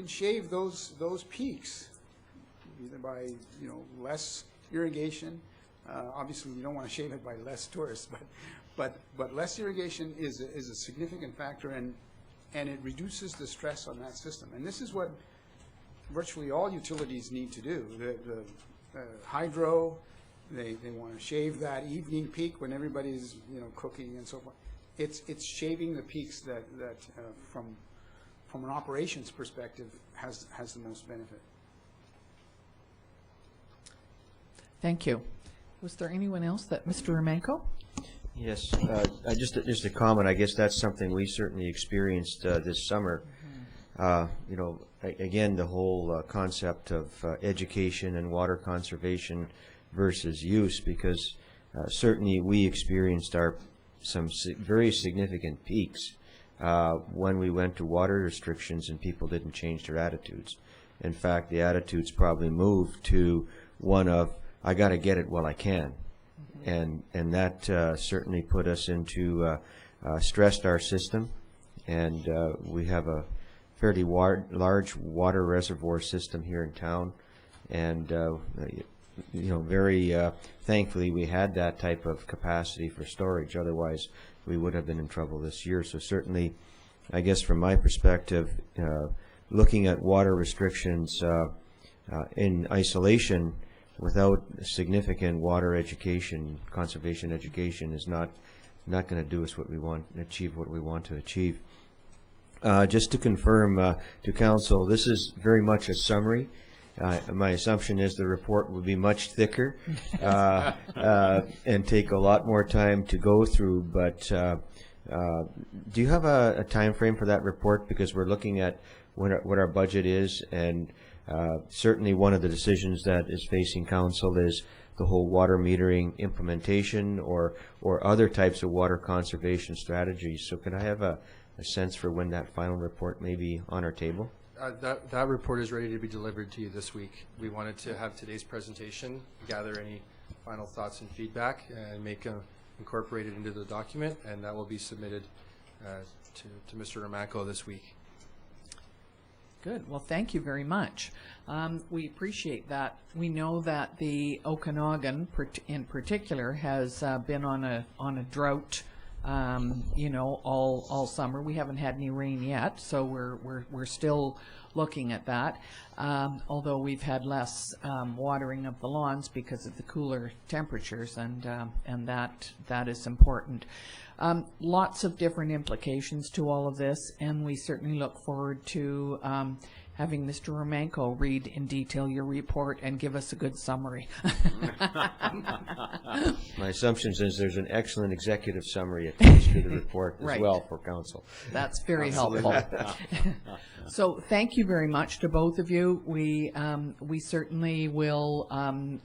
shave those peaks, either by less irrigation, obviously you don't want to shave it by less tourists, but less irrigation is a significant factor, and it reduces the stress on that system. And this is what virtually all utilities need to do. The hydro, they want to shave that evening peak when everybody's cooking and so forth. It's shaving the peaks that from an operations perspective has the most benefit. Thank you. Was there anyone else Mr. Romanko? Yes, just a comment. I guess that's something we certainly experienced this summer. Again, the whole concept of education and water conservation versus use, because certainly we experienced some very significant peaks when we went to water restrictions and people didn't change their attitudes. In fact, the attitudes probably moved to one of, I got to get it while I can. And that certainly put us into, stressed our system. And we have a fairly large water reservoir system here in town. And, very thankfully we had that type of capacity for storage. Otherwise, we would have been in trouble this year. So certainly, I guess from my perspective, looking at water restrictions in isolation without significant water education, conservation education, is not going to do us what we want, achieve what we want to achieve. Just to confirm to Council, this is very much a summary. My assumption is the report will be much thicker and take a lot more time to go through, but do you have a time frame for that report? Because we're looking at what our budget is, and certainly one of the decisions that is facing Council is the whole water metering implementation or other types of water conservation strategies. So can I have a sense for when that final report may be on our table? That report is ready to be delivered to you this week. We wanted to have today's presentation, gather any final thoughts and feedback, and incorporate it into the document, and that will be submitted to Mr. Romanko this week. Good. Well, thank you very much. We appreciate that. We know that the Okanagan, in particular, has been on a drought. All summer. We haven't had any rain yet, so we're still looking at that. Although we've had less watering of the lawns because of the cooler temperatures, and that is important. Lots of different implications to all of this, and we certainly look forward to having Mr. Romanko read in detail your report and give us a good summary. My assumption is there's an excellent executive summary attached to the report as well for Council. That's very helpful. So thank you very much to both of you. We certainly will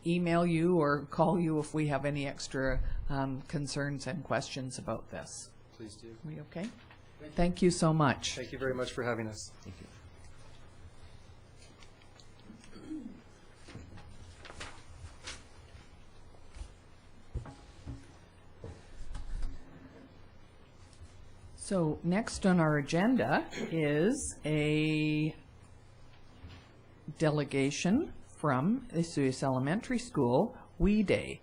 email you or call you if we have any extra concerns and questions about this. Please do. Are we okay? Thank you so much. Thank you very much for having us. Thank you. So next on our agenda is a delegation from the Osoyoos Elementary School, WE Day.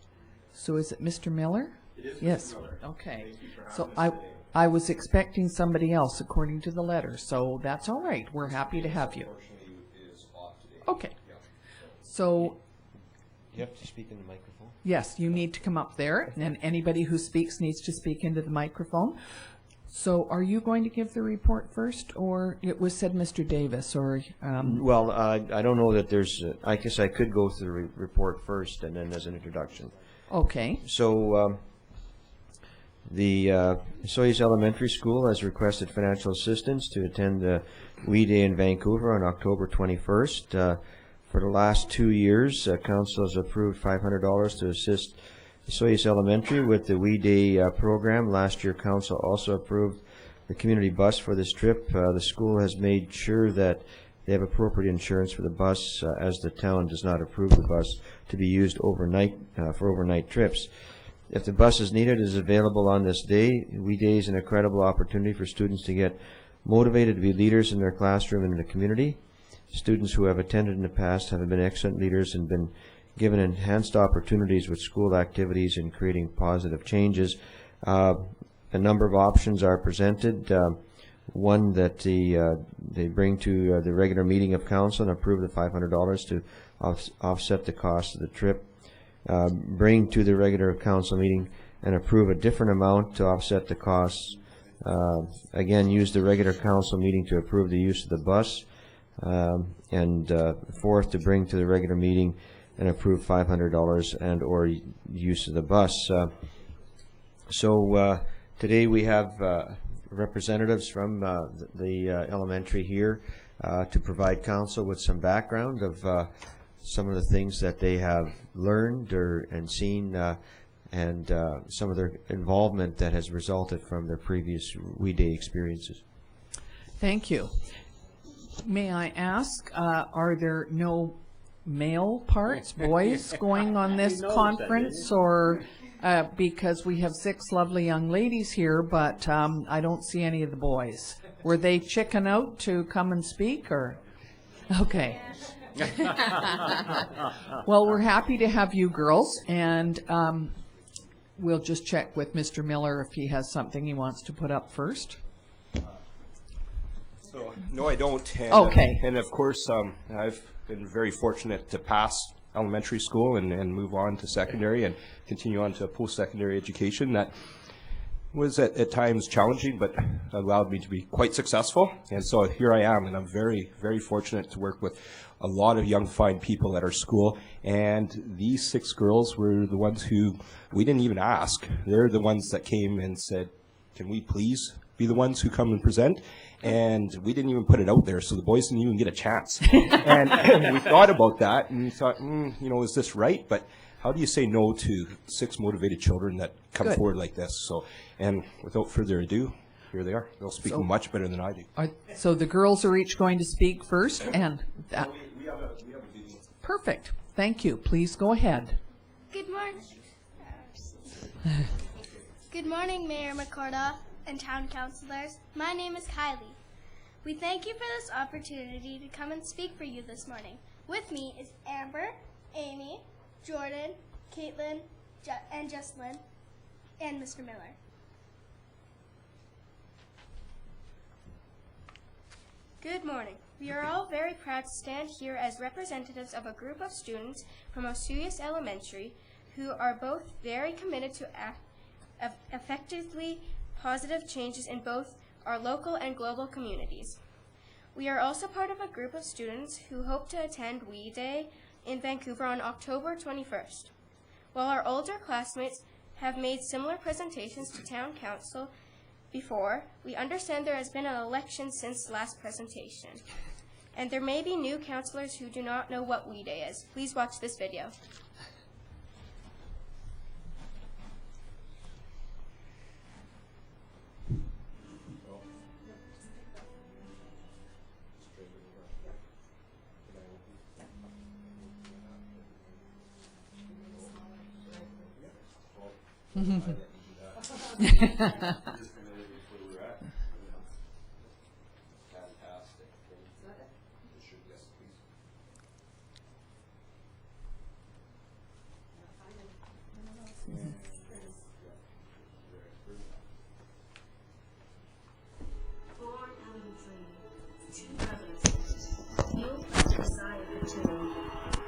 So is it Mr. Miller? It is Yes. Mr. Miller. Okay. Thank you for So having us today. I was expecting somebody else according to the letter, so that's all right. We're happy to have you. Unfortunately, is off today. Okay. Yeah. So You have to speak in the microphone. yes, you need to come up there, and anybody who speaks needs to speak into the microphone. So are you going to give the report first, or it was said Mr. Davis, or? Well, I don't know that there's, I guess I could go through the report first and then as an introduction. Okay. So the Osoyoos Elementary School has requested financial assistance to attend the WE Day in Vancouver on October 21st. For the last 2 years, Council has approved $500 to assist Osoyoos Elementary with the WE Day program. Last year, Council also approved the community bus for this trip. The school has made sure that they have appropriate insurance for the bus, as the town does not approve the bus to be used overnight for overnight trips. If the bus is needed, it is available on this day. WE Day is an incredible opportunity for students to get motivated to be leaders in their classroom and in the community. Students who have attended in the past have been excellent leaders and been given enhanced opportunities with school activities and creating positive changes. A number of options are presented. One that they bring to the regular meeting of council and approve the $500 to offset the cost of the trip. Bring to the regular council meeting and approve a different amount to offset the costs. Again, use the regular council meeting to approve the use of the bus. And fourth, to bring to the regular meeting and approve $500 and or use of the bus. So today we have representatives from the elementary here to provide council with some background of some of the things that they have learned and seen and some of their involvement that has resulted from their previous We Day experiences. Thank you. May I ask, are there no male parts, boys, going on this conference, or because we have 6 lovely young ladies here, but I don't see any of the boys. Were they chicken out to come and speak, or? Okay. Well, we're happy to have you girls, and we'll just check with Mr. Miller if he has something he wants to put up first. So, no, I don't. And, Okay. And of course, I've been very fortunate to pass elementary school and move on to secondary and continue on to post-secondary education. That was at times challenging, but allowed me to be quite successful. And so here I am, and I'm very, very fortunate to work with a lot of young, fine people at our school. And these 6 girls were the ones who we didn't even ask. They're the ones that came and said, can we please be the ones who come and present? And we didn't even put it out there, so the boys didn't even get a chance. And we thought about that, and we thought, is this right? But how do you say no to 6 motivated children that come Good. forward like this? So, and without further ado, here they are. They'll speak much better than I do. So the girls are each going to speak first, and that. We have a video. Perfect. Thank you. Please go ahead. Good morning. Good morning, Mayor McCorda and town councilors. My name is Kylie. We thank you for this opportunity to come and speak for you this morning. With me is Amber, Amy, Jordan, Caitlin, and Jesselyn, and Mr. Miller. Good morning. We are all very proud to stand here as representatives of a group of students from Osoyoos Elementary who are both very committed to effectively positive changes in both our local and global communities. We are also part of a group of students who hope to attend We Day in Vancouver on October 21st. While our older classmates have made similar presentations to town council before, we understand there has been an election since last presentation. And there may be new councillors who do not know what We Day is. Please watch this video.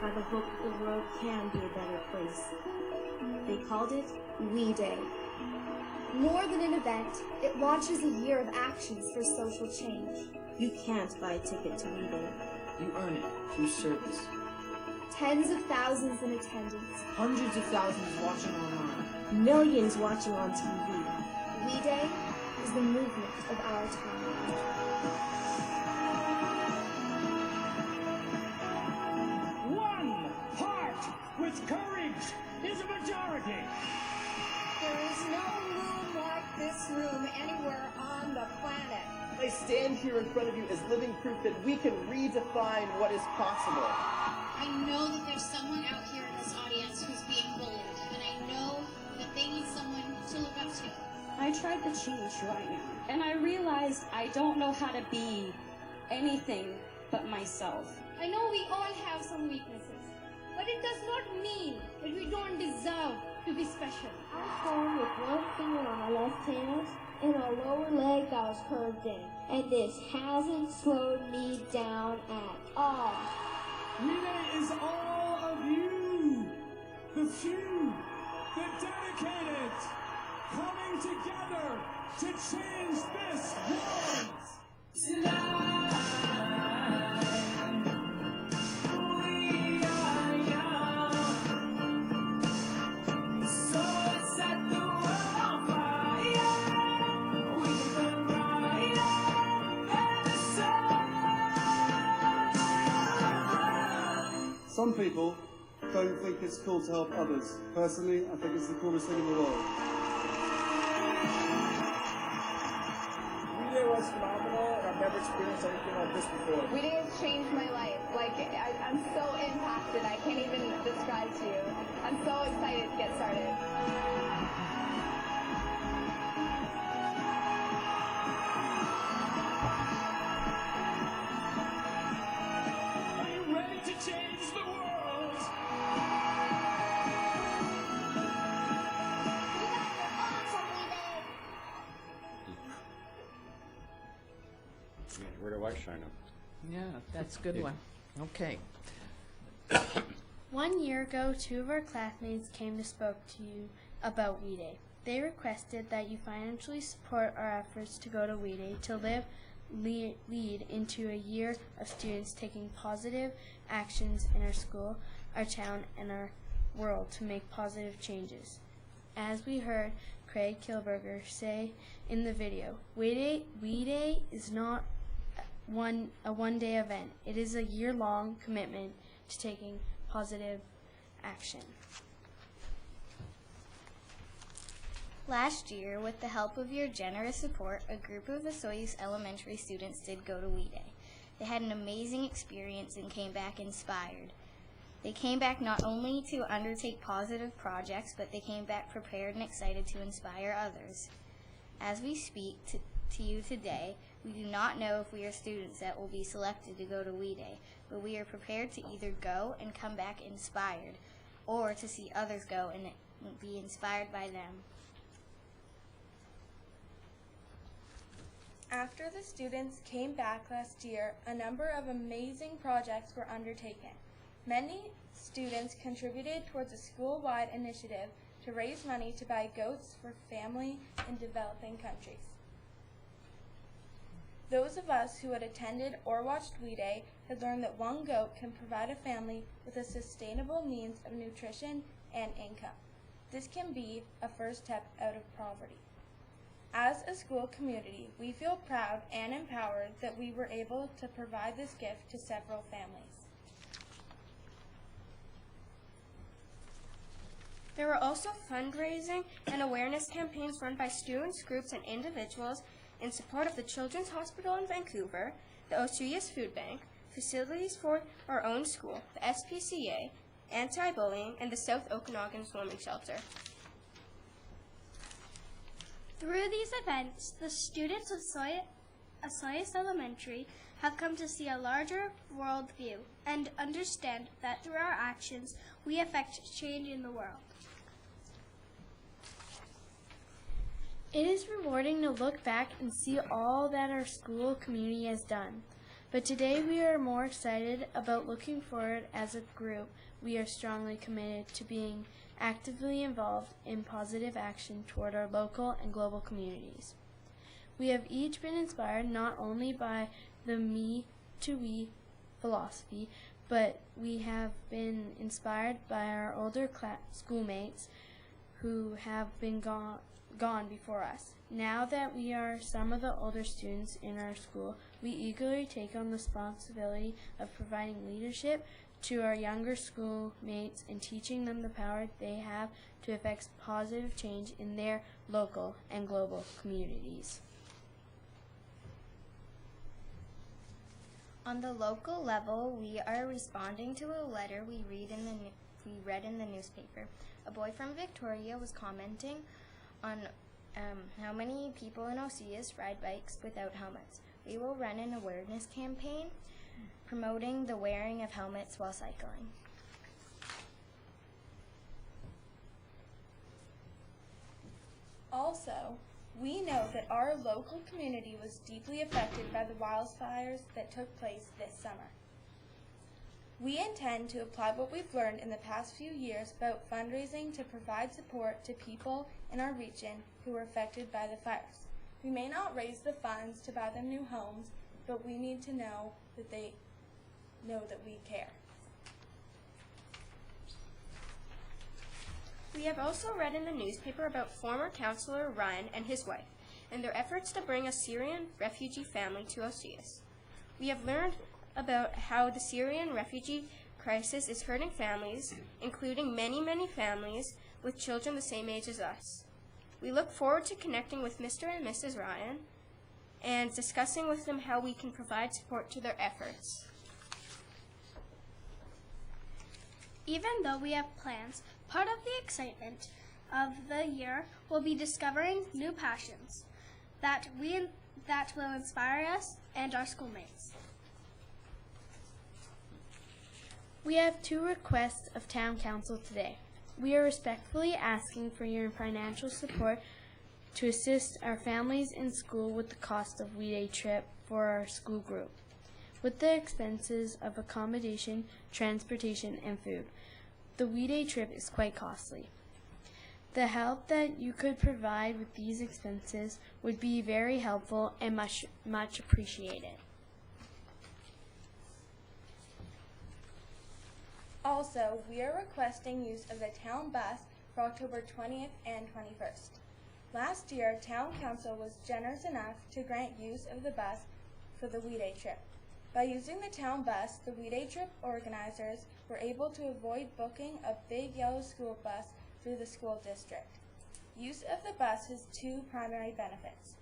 By the hope the world can be a better place. They called it We Day. More than an event, it launches a year of actions for social change. You can't buy a ticket to We Day. You earn it through service. Tens of thousands in attendance. Hundreds of thousands watching online. Millions watching on TV. We Day is the movement of our time. One heart with courage is a majority. There is no room like this room anywhere on the planet. I stand here in front of you as living proof that we can redefine what is possible. I know that there's someone out here in this audience who's being bullied, and I know that they need someone to look up to. I tried to change right now, and I realized I don't know how to be anything but myself. I know we all have some weaknesses, but it does not mean that we don't deserve to be special. I'm born with one finger on my left hand and a lower leg that was curved in, and this hasn't slowed me down at all. We Day is all of you, the few, the dedicated, coming together to change this world. Tonight, we are young, so let's set the world on fire. We can burn brighter and the sun. Some people don't think it's cool to help others. Personally, I think it's the coolest thing in the world. We-Day was phenomenal, and I've never experienced anything like this before. We-Day has changed my life. Like, I'm so impacted, I can't even describe to you. I'm so excited to get started. Are you ready to change the world? Where do I sign up? Yeah, that's a good one. Okay. 1 year ago, 2 of our classmates came to spoke to you about We-Day. They requested that you financially support our efforts to go to We-Day to lead into a year of students taking positive actions in our school, our town, and our world to make positive changes. As we heard Craig Kilberger say in the video, We-Day is not a one-day event. It is a year-long commitment to taking positive action. Last year, with the help of your generous support, a group of Osoyoos elementary students did go to We-Day. They had an amazing experience and came back inspired. They came back not only to undertake positive projects, but they came back prepared and excited to inspire others. As we speak to you today, we do not know if we are students that will be selected to go to We-Day, but we are prepared to either go and come back inspired, or to see others go and be inspired by them. After the students came back last year, a number of amazing projects were undertaken. Many students contributed towards a school-wide initiative to raise money to buy goats for family in developing countries. Those of us who had attended or watched We-Day had learned that one goat can provide a family with a sustainable means of nutrition and income. This can be a first step out of poverty. As a school community, we feel proud and empowered that we were able to provide this gift to several families. There were also fundraising and awareness campaigns run by students, groups, and individuals in support of the Children's Hospital in Vancouver, the Osoyoos Food Bank, facilities for our own school, the SPCA, anti-bullying, and the South Okanagan Swimming Shelter. Through these events, the students of Osoyoos Elementary have come to see a larger world view and understand that through our actions, we affect change in the world. It is rewarding to look back and see all that our school community has done. But today we are more excited about looking forward as a group. We are strongly committed to being actively involved in positive action toward our local and global communities. We have each been inspired not only by the me to we philosophy, but we have been inspired by our older schoolmates who have been gone before us. Now that we are some of the older students in our school, we eagerly take on the responsibility of providing leadership to our younger schoolmates and teaching them the power they have to effect positive change in their local and global communities. On the local level, we are responding to a letter we read in the newspaper. A boy from Victoria was commenting on how many people in Osoyoos ride bikes without helmets. We will run an awareness campaign promoting the wearing of helmets while cycling. Also, we know that our local community was deeply affected by the wildfires that took place this summer. We intend to apply what we've learned in the past few years about fundraising to provide support to people in our region who were affected by the fires. We may not raise the funds to buy them new homes, but we need to know that they know that we care. We have also read in the newspaper about former Councillor Ryan and his wife and their efforts to bring a Syrian refugee family to Osoyoos. We have learned about how the Syrian refugee crisis is hurting families, including many, many families with children the same age as us. We look forward to connecting with Mr. and Mrs. Ryan and discussing with them how we can provide support to their efforts. Even though we have plans, part of the excitement of the year will be discovering new passions that will inspire us and our schoolmates. We have 2 requests of Town Council today. We are respectfully asking for your financial support to assist our families in school with the cost of We Day trip for our school group, with the expenses of accommodation, transportation, and food. The We Day trip is quite costly. The help that you could provide with these expenses would be very helpful and much appreciated. Also, we are requesting use of the town bus for October 20th and 21st. Last year, Town Council was generous enough to grant use of the bus for the We Day trip. By using the town bus, the We Day trip organizers were able to avoid booking a big yellow school bus through the school district. Use of the bus has 2 primary benefits.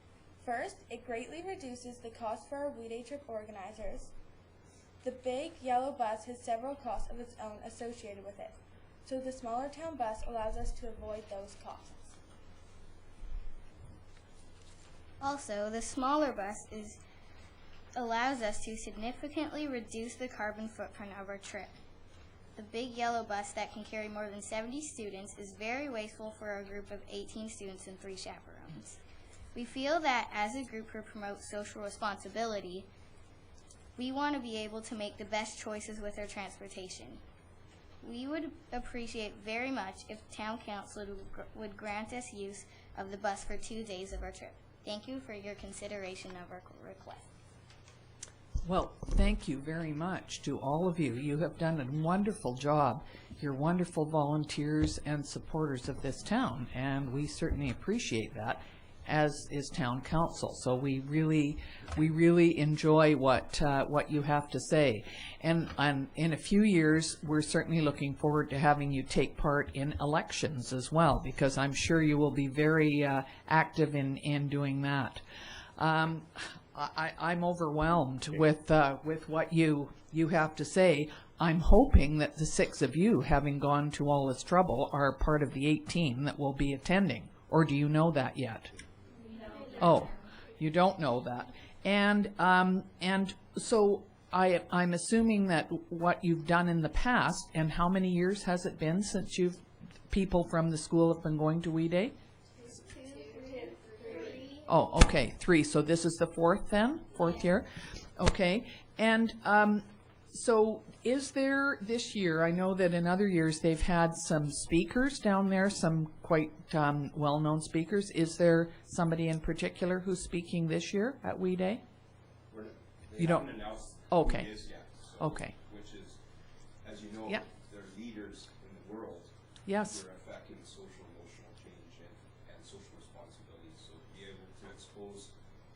First, it greatly reduces the cost for our We Day trip organizers. The big yellow bus has several costs of its own associated with it, so the smaller town bus allows us to avoid those costs. Also, the smaller bus allows us to significantly reduce the carbon footprint of our trip. The big yellow bus that can carry more than 70 students is very wasteful for a group of 18 students and 3 chaperones. We feel that as a group who promotes social responsibility, we want to be able to make the best choices with our transportation. We would appreciate very much if Town Council would grant us use of the bus for 2 days of our trip. Thank you for your consideration of our request. Well, thank you very much to all of you. You have done a wonderful job. You're wonderful volunteers and supporters of this town, and we certainly appreciate that, as is Town Council. So we really enjoy what you have to say. And in a few years, we're certainly looking forward to having you take part in elections as well, because I'm sure you will be very active in doing that. I'm overwhelmed with what you have to say. I'm hoping that the 6 of you, having gone to all this trouble, are part of the 18 that will be attending. Or do you know that yet? Oh, you don't know that. And so I'm assuming that what you've done in the past, and how many years has it been since people from the school have been going to We Day? Oh, okay, 3. So this is the 4th then? 4th year? Okay. And so is there this year, I know that in other years they've had some speakers down there, some quite well-known speakers. Is there somebody in particular who's speaking this year at We Day? You don't? Okay. Okay. Which is, as you know, yeah. They're leaders in the world. Yes. Who are affecting social emotional change and social responsibility. So to be able to expose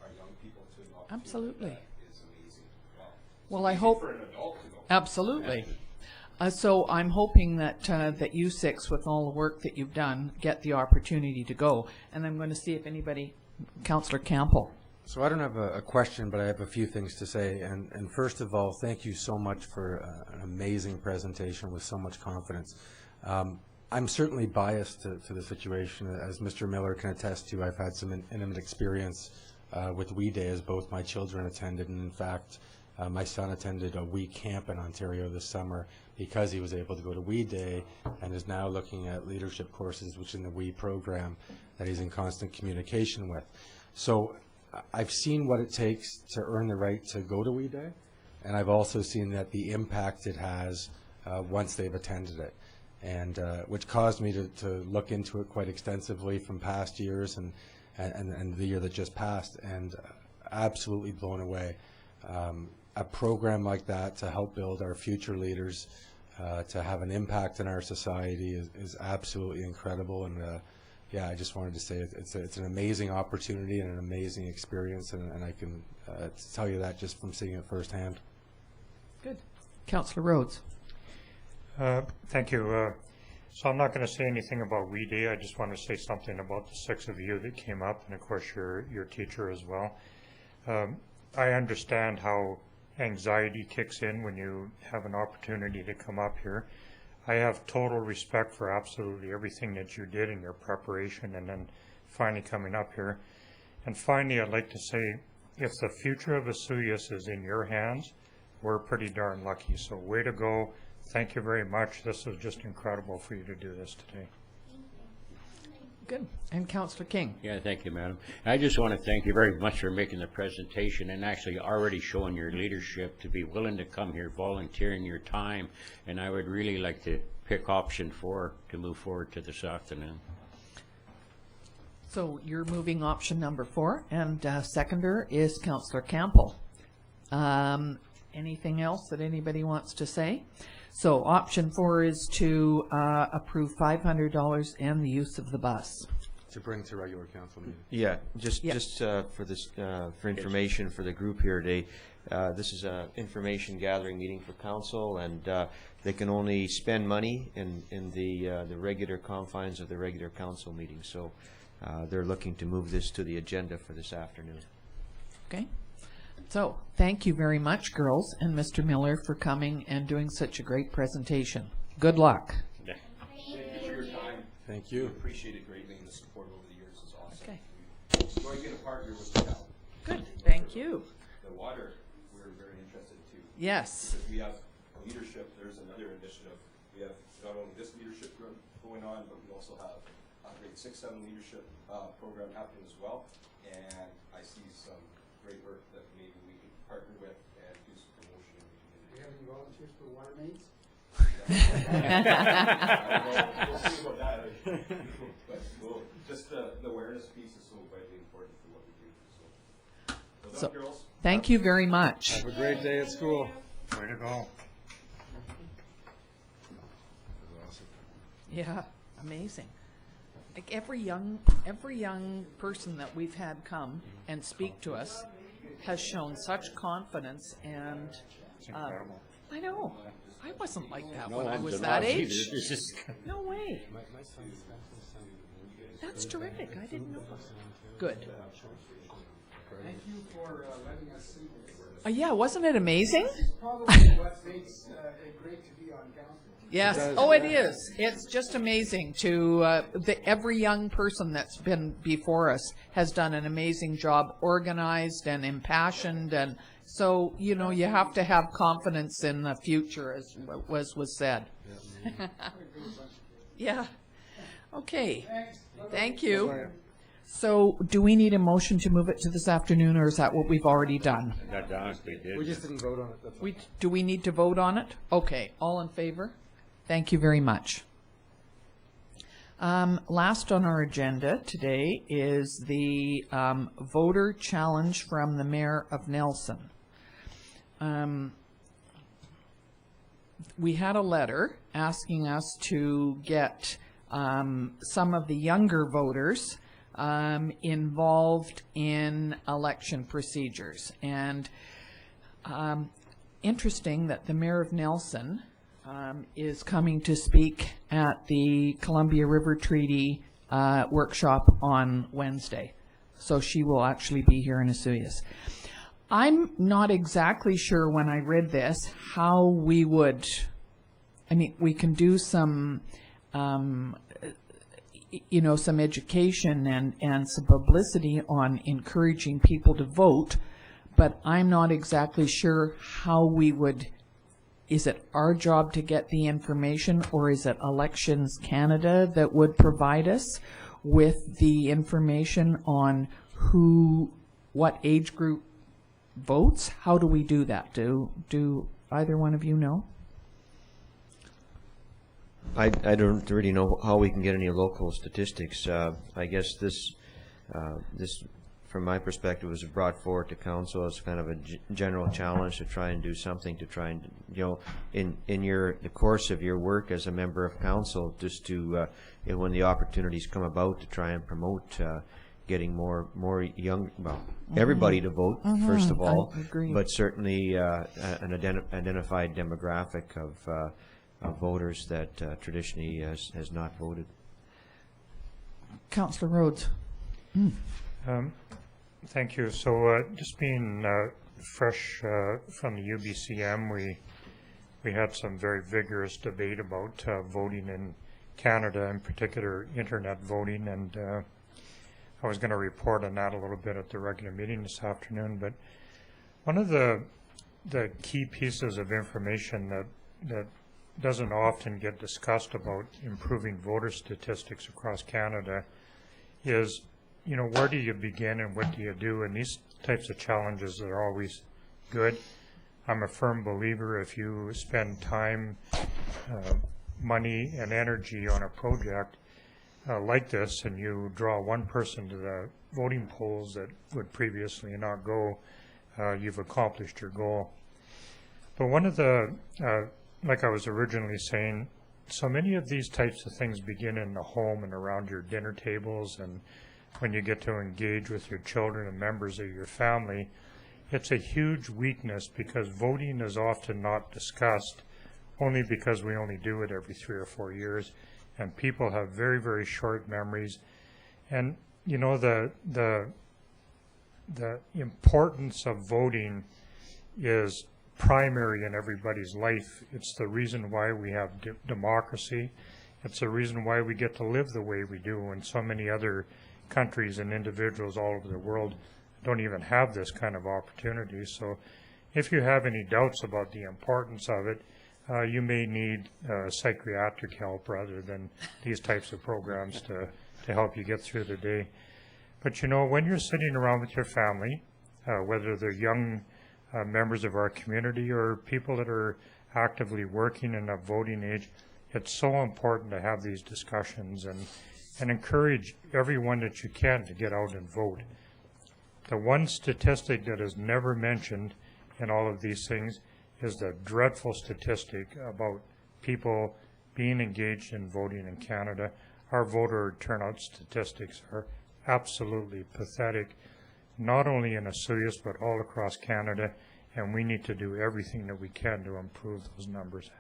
our young people to an opportunity absolutely is amazing. Well, I hope for an adult to go. Absolutely. So I'm hoping that that you 6, with all the work that you've done, get the opportunity to go. And I'm going to see if anybody, Councillor Campbell. So I don't have a question, but I have a few things to say. And first of all, thank you so much for an amazing presentation with so much confidence. I'm certainly biased to the situation. As Mr. Miller can attest to, I've had some intimate experience with We Day, as both my children attended, and in fact, my son attended a week camp in Ontario this summer because he was able to go to We Day, and is now looking at leadership courses, which in the We program that he's in constant communication with. So I've seen what it takes to earn the right to go to We Day, and I've also seen that the impact it has once they've attended it, and which caused me to look into it quite extensively from past years and the year that just passed, and absolutely blown away. A program like that to help build our future leaders, to have an impact in our society is absolutely incredible. And yeah, I just wanted to say it's an amazing opportunity and an amazing experience, and I can tell you that just from seeing it firsthand. Good. Councillor Rhodes. Thank you. So I'm not going to say anything about We Day. I just want to say something about the 6 of you that came up, and of course your teacher as well. I understand how anxiety kicks in when you have an opportunity to come up here. I have total respect for absolutely everything that you did in your preparation and then finally coming up here. And finally, I'd like to say, if the future of Osoyoos is in your hands, we're pretty darn lucky. So way to go. Thank you very much. This was just incredible for you to do this today. Good. And Councillor King. Yeah, thank you, Madam. I just want to thank you very much for making the presentation and actually already showing your leadership to be willing to come here, volunteering your time. And I would really like to pick option 4 to move forward to this afternoon. So you're moving option number 4, and seconder is Councillor Campbell. Anything else that anybody wants to say? So option 4 is to approve $500 and the use of the bus. To bring to regular council meeting. Yeah, just for this for information for the group here today. This is an information gathering meeting for council, and they can only spend money in the regular confines of the regular council meeting. So they're looking to move this to the agenda for this afternoon. Okay. So thank you very much, girls and Mr. Miller, for coming and doing such a great presentation. Good luck. Thank you for your time. Thank you. Appreciate it greatly, and the support over the years is awesome. Okay. So I get a partner with the town. Good. Thank you. The water, we're very interested too. Yes. Because we have leadership. There's another initiative. We have not only this leadership group going on, but we also have a grade 6-7 leadership program happening as well. And I see some great work that maybe we can partner with and do some promotion in the community. Do you have any volunteers for water mains? We'll see about that. But just the awareness piece is so vitally important for what we do. So girls. Thank you very much. Have a great day at school. Way to go. Yeah, amazing. Like every young person that we've had come and speak to us has shown such confidence, and I know. I wasn't like that when I was that age. No way. That's terrific. I didn't know. Good. Thank you for letting us see this. Yeah, wasn't it amazing? It's probably what makes it great to be on council. Yes. It is. It's just amazing to every young person that's been before us has done an amazing job, organized and impassioned, and so you know you have to have confidence in the future, as was said. Yeah. Okay. Thank you. So, do we need a motion to move it to this afternoon, or is that what we've already done? We just didn't vote on it. That's all. Do we need to vote on it? Okay. All in favor? Thank you very much. Last on our agenda today is the voter challenge from the Mayor of Nelson. We had a letter asking us to get some of the younger voters involved in election procedures. And interesting that the Mayor of Nelson is coming to speak at the Columbia River Treaty workshop on Wednesday. So she will actually be here in Osoyoos. I'm not exactly sure when I read this how we would, I mean, we can do some, you know, some education and some publicity on encouraging people to vote, but I'm not exactly sure how we would. Is it our job to get the information, or is it Elections Canada that would provide us with the information on what age group votes? How do we do that? Do either one of you know? I don't really know how we can get any local statistics. I guess this, from my perspective, was brought forward to council as kind of a general challenge to try and do something to try and, you know, in the course of your work as a member of council, just to, when the opportunities come about, to try and promote getting more young, well, everybody to vote, first of all, but certainly an identified demographic of voters that traditionally has not voted. Councillor Rhodes. Thank you. So just being fresh from the UBCM, we had some very vigorous debate about voting in Canada, in particular internet voting, and I was going to report on that a little bit at the regular meeting this afternoon. But one of the key pieces of information that doesn't often get discussed about improving voter statistics across Canada is, you know, where do you begin and what do you do? And these types of challenges are always good. I'm a firm believer if you spend time, money, and energy on a project like this, and you draw one person to the voting polls that would previously not go, you've accomplished your goal. But one of the, like I was originally saying, so many of these types of things begin in the home and around your dinner tables, and when you get to engage with your children and members of your family. It's a huge weakness because voting is often not discussed, only because we only do it every 3 or 4 years, and people have very, very short memories. And you know, the importance of voting is primary in everybody's life. It's the reason why we have democracy. It's the reason why we get to live the way we do, and so many other countries and individuals all over the world don't even have this kind of opportunity. So if you have any doubts about the importance of it, you may need psychiatric help rather than these types of programs to help you get through the day. But you know, when you're sitting around with your family, whether they're young members of our community or people that are actively working in a voting age, it's so important to have these discussions and encourage everyone that you can to get out and vote. The one statistic that is never mentioned in all of these things is the dreadful statistic about people being engaged in voting in Canada. Our voter turnout statistics are absolutely pathetic, not only in Osoyoos but all across Canada, and we need to do everything that we can to improve those numbers.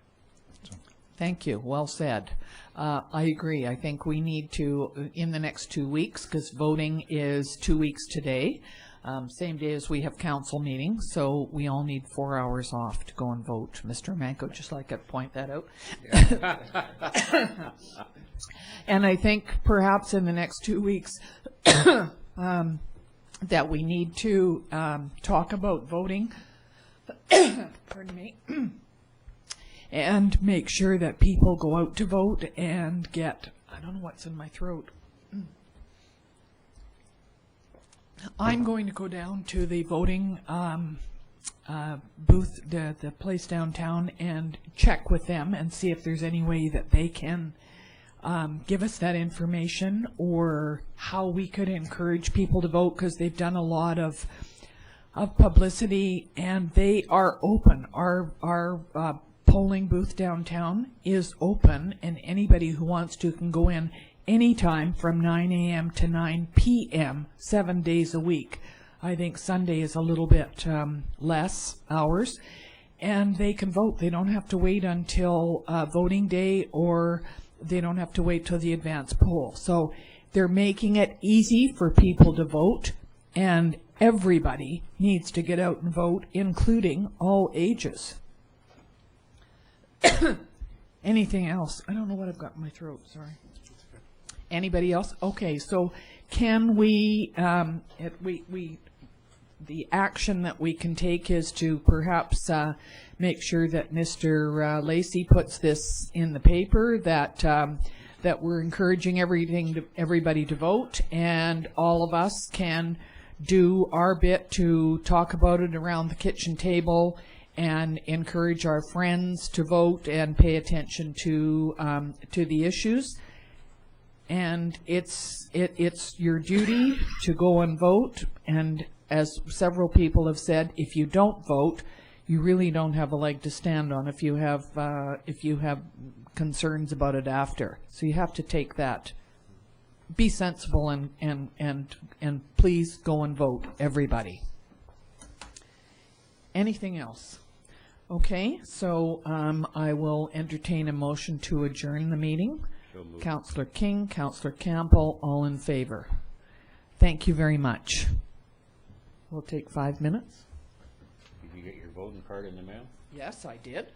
So. Thank you. Well said. I agree. I think we need to, in the next 2 weeks, because voting is 2 weeks today, same day as we have council meetings, so we all need 4 hours off to go and vote. Mr. Manco, just like to point that out. And I think perhaps in the next 2 weeks that we need to talk about voting. Pardon me. And make sure that people go out to vote and get, I don't know what's in my throat. I'm going to go down to the voting booth, the place downtown, and check with them and see if there's any way that they can give us that information, or how we could encourage people to vote, because they've done a lot of publicity and they are open. Our polling booth downtown is open, and anybody who wants to can go in anytime from 9 a.m. to 9 p.m. 7 days a week. I think Sunday is a little bit less hours, and they can vote. They don't have to wait until voting day, or they don't have to wait till the advance poll. So they're making it easy for people to vote, and everybody needs to get out and vote, including all ages. Anything else? I don't know what I've got in my throat, sorry. Anybody else? Okay, so can we, the action that we can take is to perhaps make sure that Mr. Lacey puts this in the paper, that that we're encouraging everybody to vote, and all of us can do our bit to talk about it around the kitchen table and encourage our friends to vote and pay attention to the issues. And it's your duty to go and vote. And as several people have said, if you don't vote, you really don't have a leg to stand on if you have concerns about it after. So you have to take that. Be sensible and please go and vote, everybody. Anything else? Okay, so I will entertain a motion to adjourn the meeting. So moved. Councillor King, Councillor Campbell, all in favor. Thank you very much. We'll take 5 minutes. Did you get your voting card in the mail? Yes, I did.